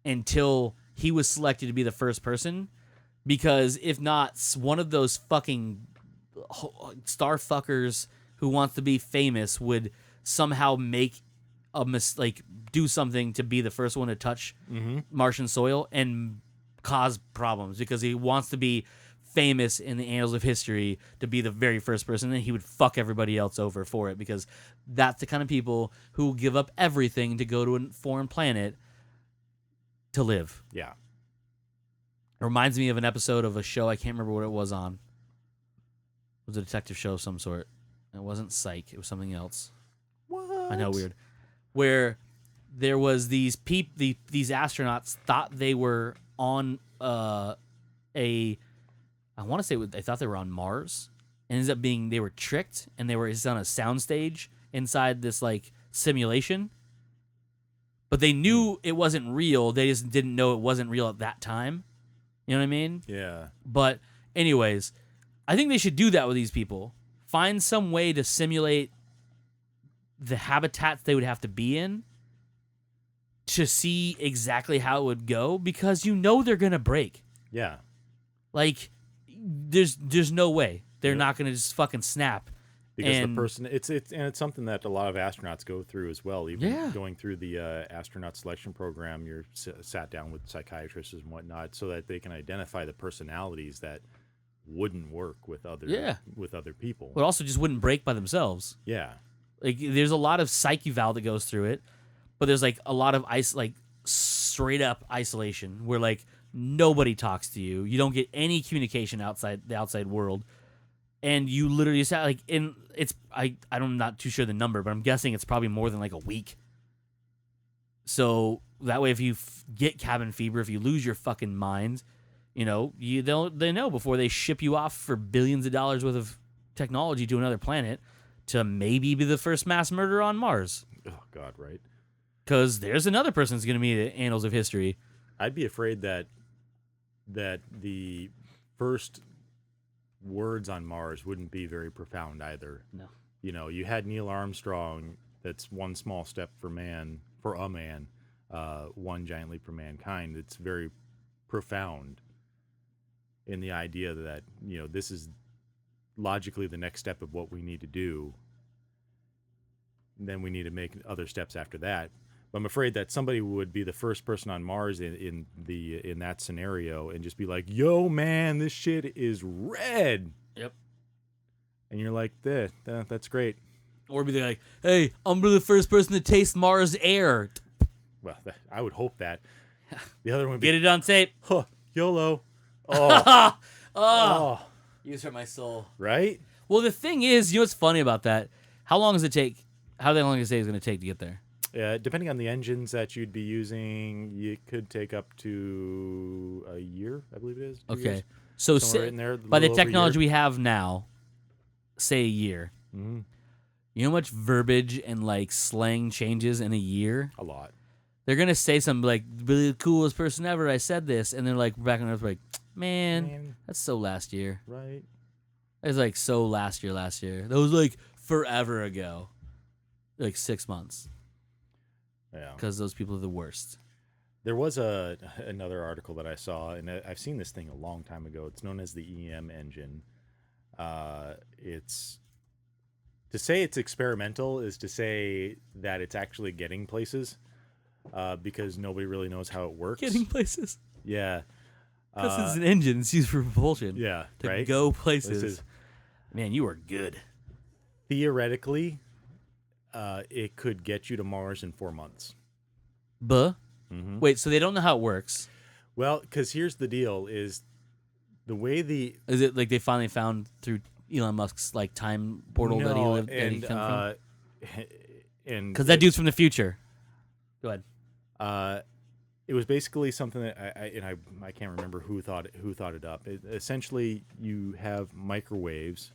until he was selected to be the first person. Because if not, one of those fucking star fuckers who wants to be famous would somehow make a mistake, do something to be the first one to touch Martian soil and cause problems because he wants to be famous in the annals of history to be the very first person, and he would fuck everybody else over for it because that's the kind of people who will give up everything to go to a foreign planet to live. Yeah. It reminds me of an episode of a show I can't remember what it was on. It was a detective show of some sort. It wasn't Psych. It was something else. What? I know, weird. Where there was these these astronauts thought they were on I want to say they thought they were on Mars, and ends up being they were tricked, and they were on a soundstage inside this like simulation. But they knew it wasn't real. They just didn't know it wasn't real at that time. You know what I mean? Yeah. But anyways, I think they should do that with these people. Find some way to simulate the habitats they would have to be in to see exactly how it would go, because you know they're going to break. Yeah. Like, there's no way. They're not going to just fucking snap. Because and the person, it's something that a lot of astronauts go through as well. Even going through the astronaut selection program, you're sat down with psychiatrists and whatnot, so that they can identify the personalities that wouldn't work with other people. but also just wouldn't break by themselves. Yeah, Like, there's a lot of psych eval that goes through it, but there's like a lot of straight up isolation where like nobody talks to you. You don't get any communication outside the outside world. And you literally just like I'm not too sure the number, but I'm guessing it's probably more than like a week. So that way, if you get cabin fever, if you lose your fucking mind, they know before they ship you off for billions of dollars worth of technology to another planet to maybe be the first mass murderer on Mars. Oh God, right? Because there's another person that's going to be in the annals of history. I'd be afraid that the first words on Mars wouldn't be very profound either. No. You had Neil Armstrong. That's one small step for a man, one giant leap for mankind. It's very profound in the idea that, this is logically the next step of what we need to do. Then we need to make other steps after that. But I'm afraid that somebody would be the first person on Mars in that scenario and just be like, "Yo, man, this shit is red." Yep. And you're like, that's great. Or be like, "Hey, I'm the first person to taste Mars air." Well, I would hope that. The other one would be, Get it on tape. huh, YOLO. Oh. Oh. You just hurt my soul. Right? Well, the thing is, what's funny about that? How long does it take? How long does it say it's going to take to get there? Depending on the engines that you'd be using, it could take up to a year, I believe it is. 2 Okay. years. So Somewhere in there, a by the little over a technology year. we have now, say a year. Mhm. You know how much verbiage and like slang changes in a year? A lot. They're going to say something like, "Really the coolest person ever, I said this." And they're like, back on Earth, like, Man, that's so last year. Right. It was like so last year. That was like forever ago. Like 6 months. Yeah. Because those people are the worst. There was another article that I saw, and I've seen this thing a long time ago. It's known as the EM engine. It's to say it's experimental is to say that it's actually getting places, because nobody really knows how it works. Getting places. Yeah. Because it's an engine. It's used for propulsion. Yeah. To right. go places. This is, Man, you are good. theoretically, it could get you to Mars in 4 months. Buh. Mm-hmm. Wait, so they don't know how it works? Well, because here's the deal: is the way the Is it like they finally found through Elon Musk's like time portal that he lived that he come from? And Because that dude's from the future. Go ahead. It was basically something that I can't remember who thought it up. Essentially, you have microwaves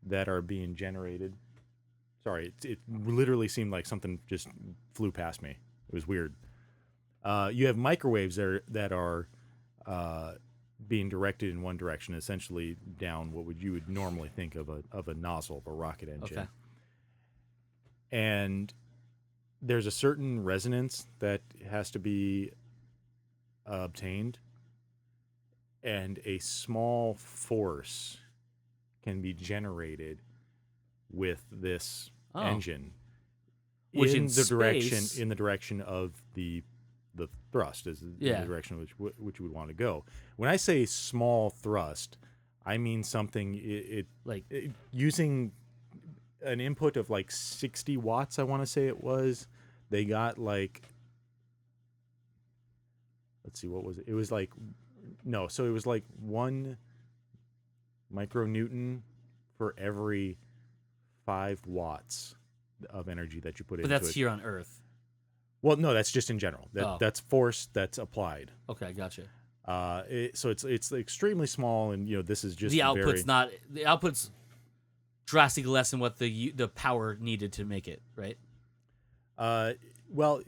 that are being generated. Sorry, it literally seemed like something just flew past me. It was weird. You have microwaves that are being directed in one direction, essentially down what you would normally think of a nozzle of a rocket engine. Okay. And there's a certain resonance that has to be obtained, and a small force can be generated with this engine, Which in in the space- direction of the thrust is Yeah. the direction which you would want to go. When I say small thrust, I mean something using an input of like 60 watts. I want to say it was. They got like, let's see, what was it? It was like, no, so it was like 1 micronewton for every 5 watts of energy that you put into it. But that's here on Earth. Well, no, that's just in general. That's force that's applied. Okay, gotcha. So it's extremely small, and this is just The output's drastically less than what the power needed to make it, right? Well,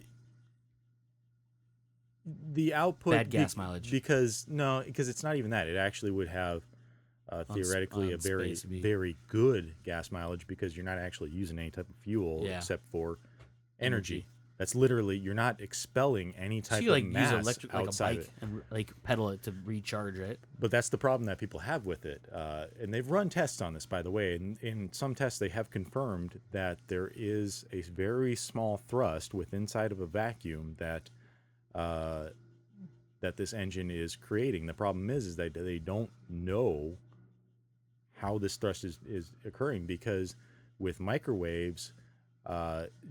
the output Bad gas mileage. because it's not even that. It actually would have theoretically a very very good gas mileage, because you're not actually using any type of fuel except for energy. That's literally, you're not expelling any type of mass use electric, outside like a of bike it. and like pedal it to recharge, right? But that's the problem that people have with it. And they've run tests on this, by the way. And in some tests, they have confirmed that there is a very small thrust inside of a vacuum that this engine is creating. The problem is that they don't know how this thrust is occurring, because with microwaves,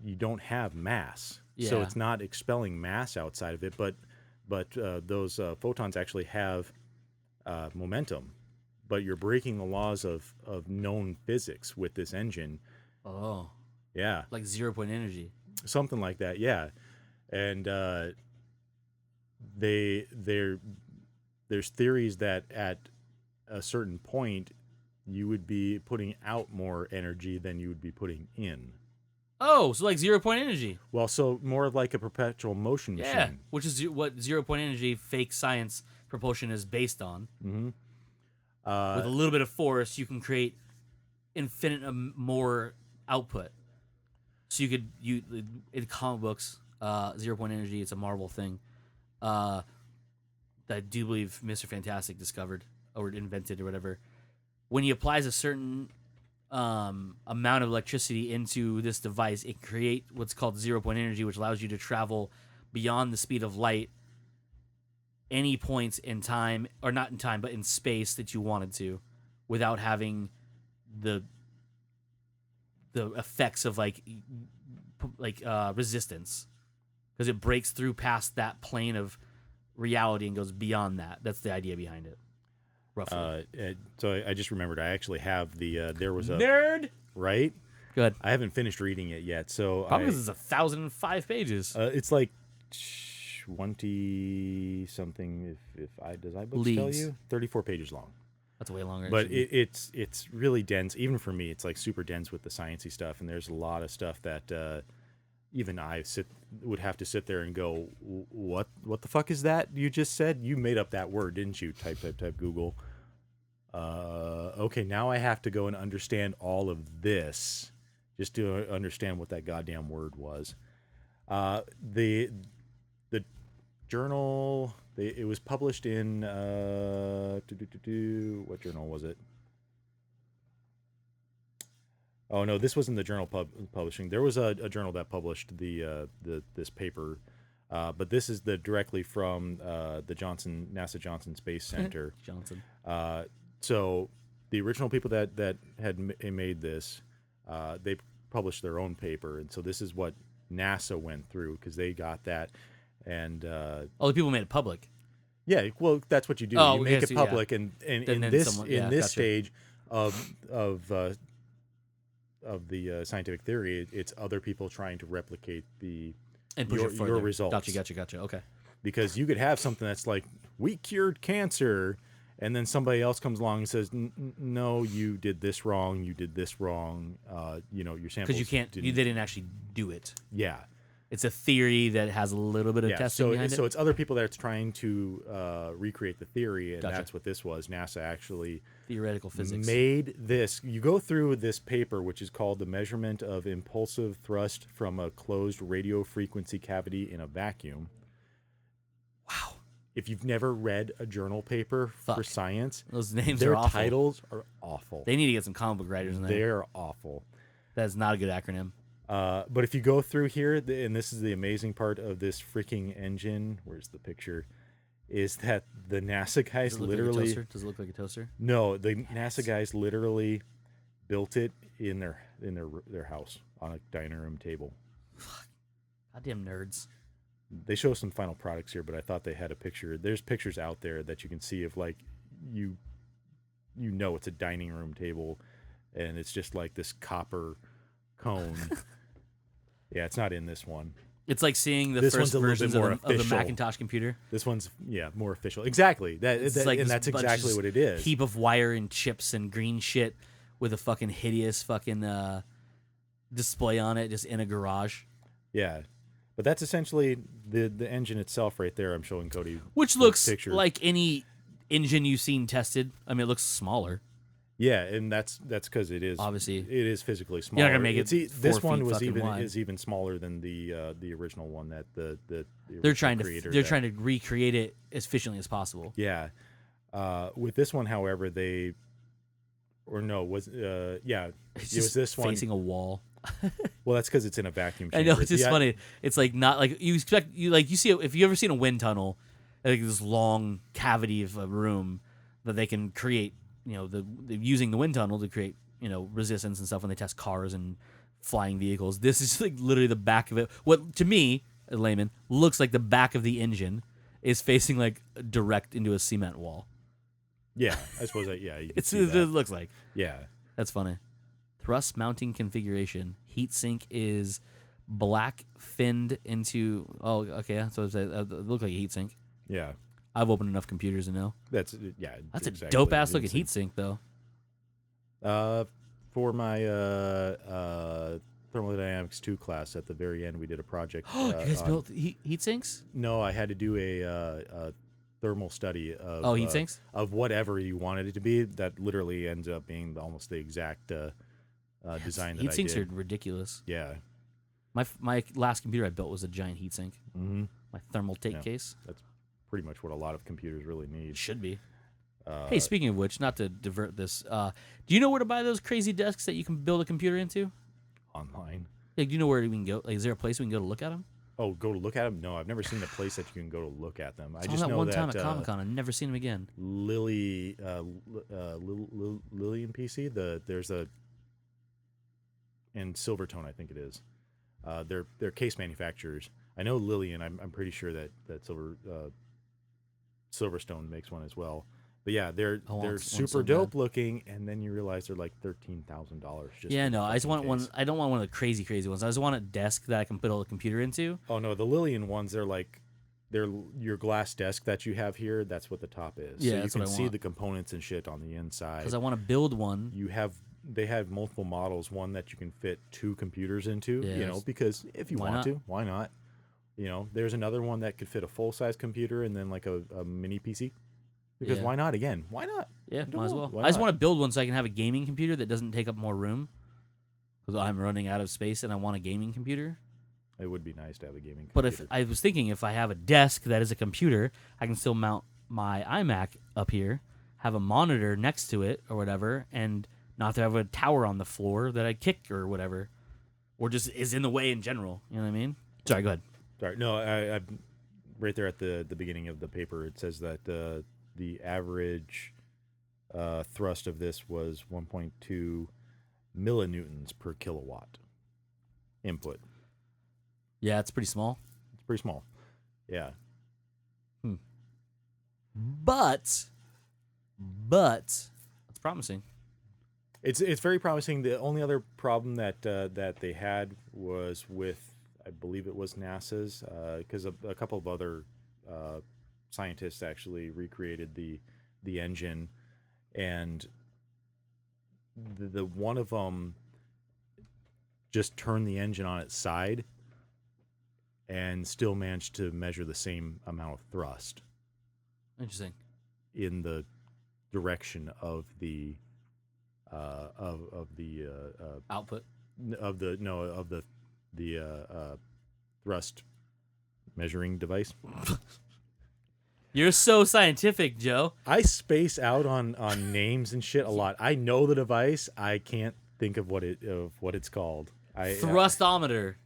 you don't have mass. So it's not expelling mass outside of it, but those photons actually have momentum. But you're breaking the laws of known physics with this engine. Oh. Yeah. Like 0-point energy. Something like that, yeah. And there's theories that at a certain point you would be putting out more energy than you would be putting in. Oh, so like 0-point energy. Well, so more like a perpetual motion machine. Yeah, which is what 0-point energy, fake science propulsion is based on. Mm-hmm. With a little bit of force, you can create infinite more output. So in comic books, 0-point energy, it's a Marvel thing that I do believe Mr. Fantastic discovered or invented or whatever. When he applies a certain amount of electricity into this device, it creates what's called 0-point energy, which allows you to travel beyond the speed of light any points in time, or not in time, but in space that you wanted to, without having the effects of like resistance, because it breaks through past that plane of reality and goes beyond that. That's the idea behind it. Roughly. So I just remembered I actually have there was a nerd. Right? Good. I haven't finished reading it yet, so probably because it's 1,005 pages. It's like 20 something. If does iBooks tell you 34 pages long. That's way longer. But it's really dense. Even for me, it's like super dense with the sciencey stuff, and there's a lot of stuff that even I would have to sit there and go, what the fuck is that you just said? You made up that word, didn't you? Type Google. Okay, now I have to go and understand all of this just to understand what that goddamn word was. The journal, it was published in what journal was it? Oh no, this wasn't the journal publishing. There was a journal that published this paper, but this is directly from the NASA Johnson Space Center. Johnson. So the original people that had made this, they published their own paper, and so this is what NASA went through because they got that, and the people made it public. Yeah, well, that's what you do. Oh, you make it public, yeah. and in this stage of the scientific theory, it's other people trying to replicate and push your results. Gotcha. Okay. Because you could have something that's like, we cured cancer, and then somebody else comes along and says, no, you did this wrong. You did this wrong. Your samples. Because you can't. They didn't actually do it. Yeah. It's a theory that has a little bit of testing behind it. So it's other people that's trying to recreate the theory, and that's what this was. NASA actually theoretical physics made this. You go through this paper, which is called "The Measurement of Impulsive Thrust from a Closed Radio Frequency Cavity in a Vacuum." Wow! If you've never read a journal paper for science, those names their are awful. titles are awful. They need to get some comic book writers in there. They're awful. That's not a good acronym. But if you go through here, and this is the amazing part of this freaking engine, where's the picture, is that the NASA guys literally... Does it look like a toaster? No, the NASA guys literally built it in their house on a dining room table. Goddamn nerds. They show some final products here, but I thought they had a picture. There's pictures out there that you can see of, like, you know it's a dining room table, and it's just like this copper cone. Yeah, it's not in this one. It's like seeing the this first versions of the official. Macintosh computer. This one's more official. Exactly. That's exactly what it is. Heap of wire and chips and green shit with a fucking hideous fucking display on it, just in a garage. Yeah, but that's essentially the engine itself right there. I'm showing Cody, which looks like any engine you've seen tested. I mean, it looks smaller. Yeah, and that's because it is obviously it is physically smaller. You're not gonna make it. This one was wide. even smaller than the original one that they're trying to recreate it as efficiently as possible. Yeah, with this one, however, it was this one facing a wall. Well, that's because it's in a vacuum chamber. I know, it's just funny. It's like not like you expect. You see it, if you ever seen a wind tunnel, like this long cavity of a room that they can create. They're using the wind tunnel to create, resistance and stuff when they test cars and flying vehicles. This is like literally the back of it. What to me, a layman, looks like the back of the engine is facing like direct into a cement wall. Yeah, I suppose that. Yeah, it looks like. Yeah, that's funny. Thrust mounting configuration. Heatsink is black finned into. Oh, okay. So it looks like a heatsink. Yeah. I've opened enough computers to know. That's exactly a dope ass looking heatsink though. For my thermodynamics 2 class at the very end, we did a project. You guys built heat sinks? No, I had to do a thermal study of heat sinks of whatever you wanted it to be. That literally ends up being almost the exact design that I did. Heat sinks are ridiculous. Yeah. My last computer I built was a giant heat sink. Mm-hmm. My thermal take case. That's pretty much what a lot of computers really need. Should be. Hey, speaking of which, not to divert this, do you know where to buy those crazy desks that you can build a computer into? Online. Yeah, do you know where we can go? Like, is there a place we can go to look at them? Oh, go to look at them? No, I've never seen a place that you can go to look at them. I just that know one that time at Comic-Con, I've never seen them again. Lillian PC. There's a in Silvertone, I think it is. They're case manufacturers. I know Lillian. I'm pretty sure that Silverstone makes one as well. But yeah, they're super dope looking, and then you realize they're like $13,000. Yeah, no, I just want one. I don't want one of the crazy ones. I just want a desk that I can put a computer into. Oh no, the Lillian ones, they're your glass desk that you have here. That's what the top is. Yeah, so you can see the components and shit on the inside. Because I want to build one. You have they have multiple models. One that you can fit 2 computers into. You know, Yes. because if you Why want not? to, why not? You know, there's another one that could fit a full size computer and then like a mini PC. Because Yeah. why not? Again, why not? Yeah, Don't might as know. well. Why I just not? want to build one so I can have a gaming computer that doesn't take up more room. Because I'm running out of space and I want a gaming computer. It would be nice to have a gaming But computer. if I was thinking, if I have a desk that is a computer, I can still mount my iMac up here, have a monitor next to it or whatever, and not have to have a tower on the floor that I kick or whatever, or just is in the way in general. You know what I mean? Sorry, go ahead. Sorry, no, I right there at the beginning of the paper, it says that the average thrust of this was 1.2 millinewtons per kilowatt input. Yeah, it's pretty small, It's pretty small. Yeah. but it's promising. It's very promising. The only other problem that that they had was with, I believe it was NASA's, because a couple of other scientists actually recreated the engine, and the one of them just turned the engine on its side and still managed to measure the same amount of thrust Interesting. in the direction of the of the Output. of the no of the thrust measuring device. You're so scientific, Joe. I space out on names and shit a lot. I know the device. I can't think of what it's called. Thrustometer.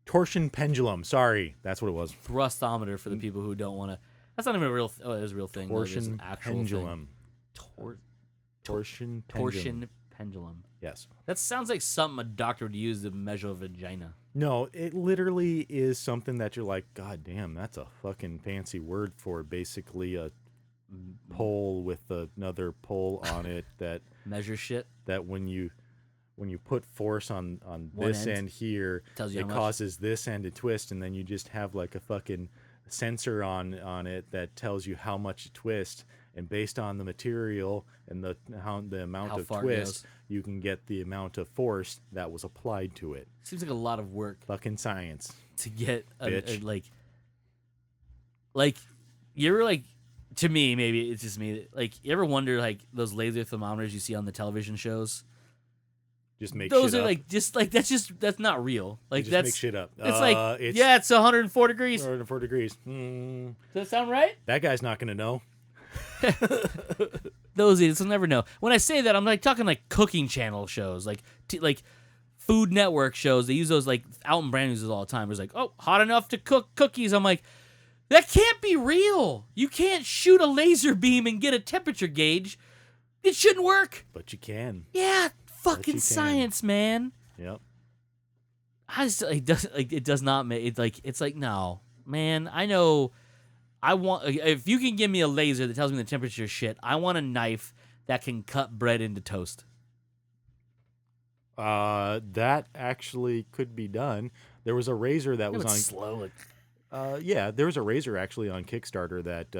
Torsion pendulum. Sorry, that's what it was. Thrustometer for the people who don't want to. That's not even a real. Oh, it is a real thing. though. It is Torsion an actual pendulum. Thing. Torsion pendulum. Torsion pendulum. Yes. That sounds like something a doctor would use to measure a vagina. No, it literally is something that you're like, God damn, that's a fucking fancy word for basically a pole with another pole on it that Measure shit. that when you put force on One this end. end here, Tells you it how much. causes this end to twist, and then you just have like a fucking sensor on it that tells you how much to twist, and based on the material and the amount How of far it twist, goes. you can get the amount of force that was applied to it. Seems like a lot of work Fucking science. to get Bitch. like you ever like, to me, maybe it's just me, like you ever wonder like those laser thermometers you see on the television shows? Just make Those shit are up. like that's not real. Like Just that's make shit up. It's like it's yeah, it's 104 degrees. 104 degrees. Does that sound right? That guy's not gonna know. Those idiots will never know. When I say that, I'm like talking like cooking channel shows, like like Food Network shows. They use those, like Alton Brand uses all the time. It's like, oh, hot enough to cook cookies. I'm like, that can't be real. You can't shoot a laser beam and get a temperature gauge. It shouldn't work. But you can. Yeah, you fucking can. science, man. Yep. I just it does not make it like it's like no, man. I know. I want if you can give me a laser that tells me the temperature shit. I want a knife that can cut bread into toast. That actually could be done. There was a razor that was on. slow. Like, Yeah, there was a razor actually on Kickstarter that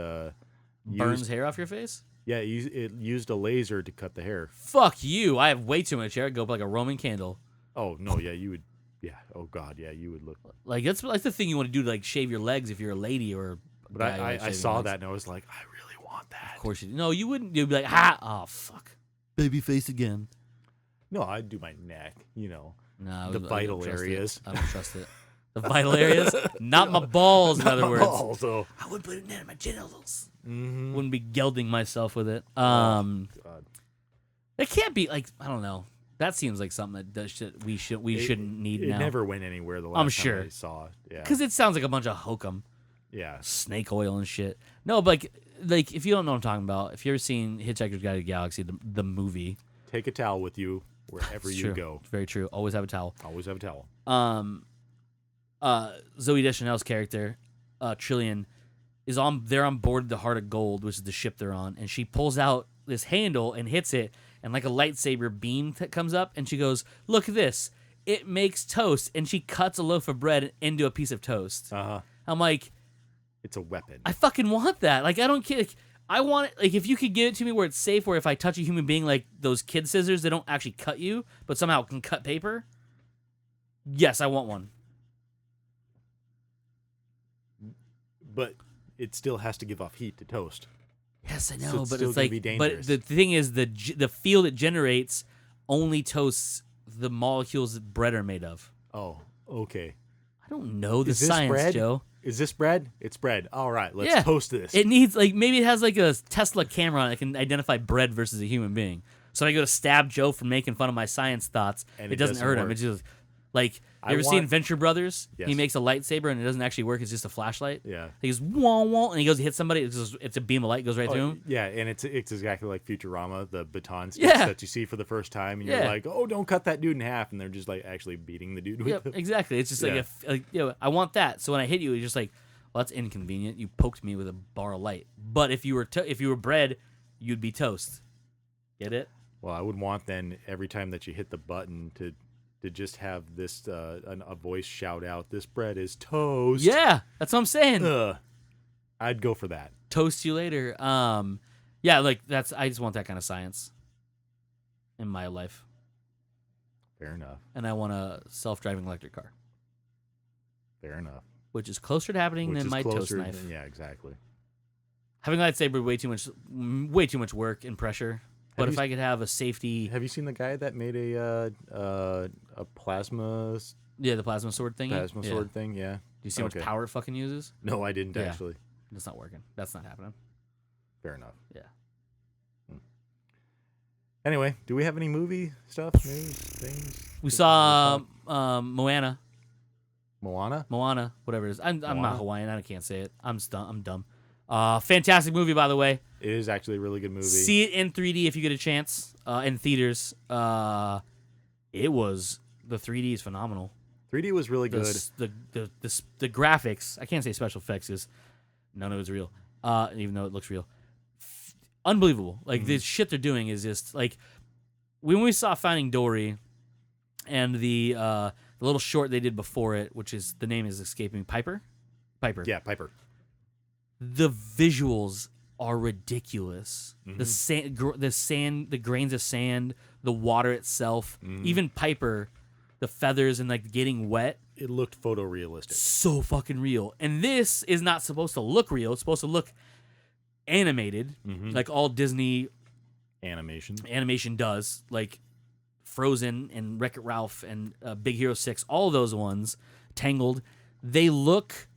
burns used, hair off your face. yeah, it used a laser to cut the hair. Fuck you. I have way too much hair. I'd go up like a Roman candle. Oh no, yeah, you would. Yeah. Oh god, yeah, you would look. Like that's like the thing you want to do to like shave your legs if you're a lady or. A But guy who I likes shaving saw legs. that and I was like, I really want that. Of course you. No, you wouldn't. You'd be like, ha! Oh fuck. Baby face again. No, I'd do my neck. You know, No, the I don't vital trust it. areas. I don't trust it. The vital areas, not my balls. In other words, Also, I wouldn't put it near my genitals. mhm. Wouldn't be gelding myself with it. God. It can't be like I don't know. That seems like something that we shouldn't need It now. never went anywhere the last I'm time sure. I saw it. Yeah. Because it sounds like a bunch of hokum, Yeah. snake oil and shit. No, but like if you don't know what I'm talking about, if you've ever seen Hitchhiker's Guide to the Galaxy, the movie, Take a towel with you wherever it's you true. go. It's very true. Always have a towel. Always have a towel. Zoe Deschanel's character, Trillian, is they're on board the Heart of Gold, which is the ship they're on, and she pulls out this handle and hits it, and like a lightsaber beam comes up, and she goes, "Look at this! It makes toast," and she cuts a loaf of bread into a piece of toast. Uh huh. I'm like, It's a weapon. I fucking want that. Like I don't care. Like, I want it, like, if you could give it to me where it's safe, where if I touch a human being, like those kid scissors, they don't actually cut you, but somehow can cut paper. Yes, I want one. But it still has to give off heat to toast. Yes, I know, So it's but still it's gonna like, be but dangerous. the thing is, the field it generates only toasts the molecules that bread are made of. Oh, okay. I don't know the Is this science, bread? Joe. Is this bread? It's bread. All right, let's Yeah. toast this. It needs, like, maybe it has like a Tesla camera on it that can identify bread versus a human being. So I go to stab Joe for making fun of my science thoughts. And it doesn't hurt him. work. It's just like, I you ever seen want- Venture Brothers? Yes. He makes a lightsaber and it doesn't actually work. It's just a flashlight. Yeah. He goes wah wah, and he goes to hit somebody. It's a beam of light goes right through him. Yeah, and it's exactly like Futurama, the baton sticks Yeah. that you see for the first time, and you're Yeah. like, "Oh, don't cut that dude in half," and they're just like actually beating the dude with Yep, them. exactly. It's just Yeah. like, I want that. So when I hit you, you're just like, well, that's inconvenient. You poked me with a bar of light. But if you were bread, you'd be toast. Get it? Well, I would want then every time that you hit the button to just have this a voice shout out, "This bread is toast." Yeah, that's what I'm saying. I'd go for that. Toast you later. Yeah, like I just want that kind of science in my life, Fair enough. and I want a self-driving electric car, Fair enough. which is closer to happening Which than is my toast closer. knife. Yeah, exactly. Having a lightsaber way too much work and pressure. But Have if you- I could have a safety, Have you seen the guy that made a plasma the plasma sword thingy. plasma Yeah. sword thing? Yeah. Do you see how Okay. much power it fucking uses? No, I didn't Yeah. actually. That's not working. That's not happening. Fair enough. Yeah. Anyway, do we have any movie stuff, news, things? We saw Moana, whatever it is. I'm Moana? not Hawaiian. I can't say it. I'm dumb. Fantastic movie, by the way. It is actually a really good movie. See it in 3D if you get a chance. In theaters. It was the 3D is phenomenal. 3D was really good. The graphics. I can't say special effects because none of it's real. Even though it looks real. Unbelievable. Like the shit they're doing is just like when we saw Finding Dory and the little short they did before it, which is the name is escaping Piper. Yeah, Piper. The visuals are ridiculous. Mm-hmm. The sand, the grains of sand, the water itself, Mm-hmm. even Piper, the feathers and like getting wet, It looked photorealistic. so fucking real. And this is not supposed to look real. It's supposed to look animated, like all Disney animation does, like Frozen and Wreck-It Ralph and Big Hero 6, all those ones, Tangled. They look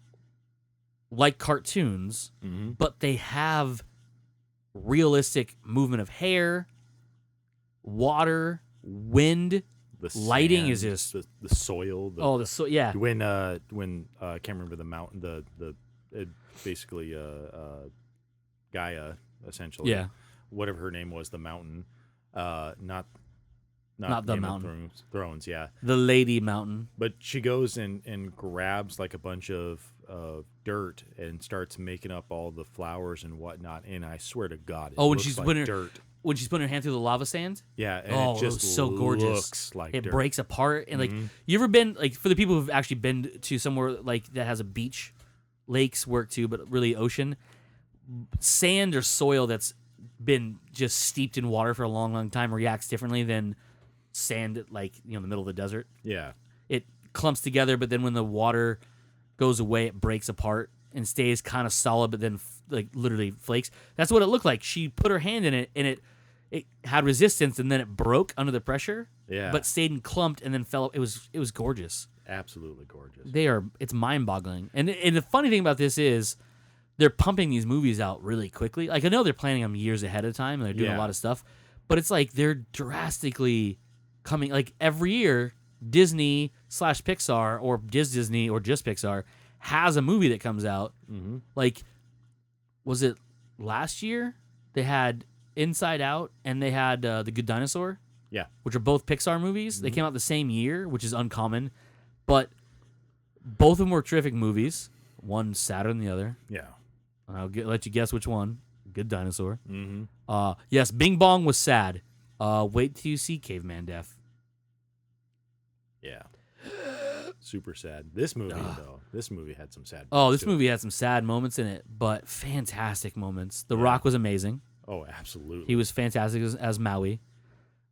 like cartoons, but they have realistic movement of hair, water, wind. The Lighting sand, is just the soil. Yeah. When I can't remember the mountain. Basically Gaia essentially. Yeah. Whatever her name was, the mountain. Not Not the Game of mountain. Thrones. Yeah. The Lady Mountain. But she goes and grabs like a bunch of dirt and starts making up all the flowers and whatnot. And I swear to God, it Oh, when looks she's like putting dirt. When she's putting her hand through the lava sand. Yeah, and Oh, it it just was so gorgeous. looks like It dirt. breaks apart and like you ever been like for the people who've actually been to somewhere like that has a beach, lakes work too, but really ocean, sand or soil that's been just steeped in water for a long time reacts differently than sand like in the middle of the desert. Yeah, It clumps together, but then when the water goes away, it breaks apart and stays kind of solid, but then like literally flakes. That's what it looked like. She put her hand in it, and it had resistance, and then it broke under the pressure. Yeah. But stayed and clumped, and then fell. It was gorgeous. absolutely gorgeous. It's mind-boggling. And the funny thing about this is they're pumping these movies out really quickly. Like I know they're planning them years ahead of time, and they're doing a Yeah. lot of stuff, but it's like they're drastically coming. Like every year, Disney / Pixar or just Disney or just Pixar has a movie that comes out. Mm-hmm. Like, was it last year? They had Inside Out and they had The Good Dinosaur, Yeah, which are both Pixar movies. Mm-hmm. They came out the same year, which is uncommon, but both of them were terrific movies. One sadder than the other. yeah. And I'll let you guess which one. Good Dinosaur. Mm-hmm. Yes, Bing Bong was sad. Wait till you see Caveman Death. Yeah. super sad. This movie though, this movie had some sad. Oh, moments this to it. movie had some sad moments in it, but fantastic moments. The Rock was amazing. Oh, absolutely. He was fantastic as Maui.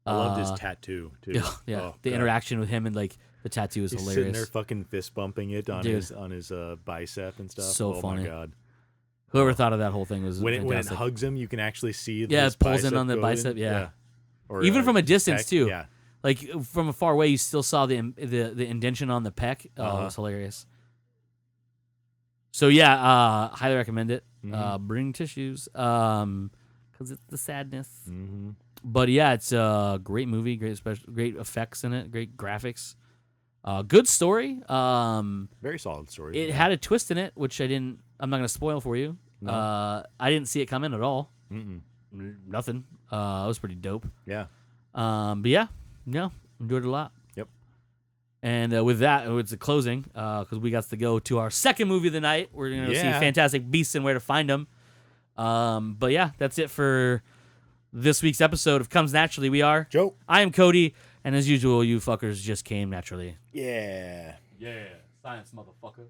I loved his tattoo too. Yeah, Oh, the God. interaction with him and like the tattoo is He's hilarious. sitting there fucking fist bumping it on Dude. his bicep and stuff. So oh funny. my God. Whoever thought of that whole thing was When it fantastic. hugs him, you can actually see. Yeah, his it pulls in bicep on the go bicep, yeah. Or, Even from a distance pec, too. Yeah. Like from a far away, you still saw the indention on the pec. Oh, it was hilarious. So yeah, highly recommend it. Bring tissues, because it's the sadness. Mm-hmm. But yeah, it's a great movie, great effects in it, great graphics, good story. Very solid story. It had a twist in it, which I'm not gonna spoil for you. No. I didn't see it coming at all. Mm-mm. Nothing. It was pretty dope. Yeah. But yeah, enjoyed it a lot. Yep. And with that, it's a closing because we got to go to our second movie of the night. We're going to see Yeah. Fantastic Beasts and Where to Find Them. But yeah, that's it for this week's episode of Comes Naturally. We are Joe. I am Cody, and as usual, you fuckers just came naturally. Yeah. Yeah, science, motherfucker.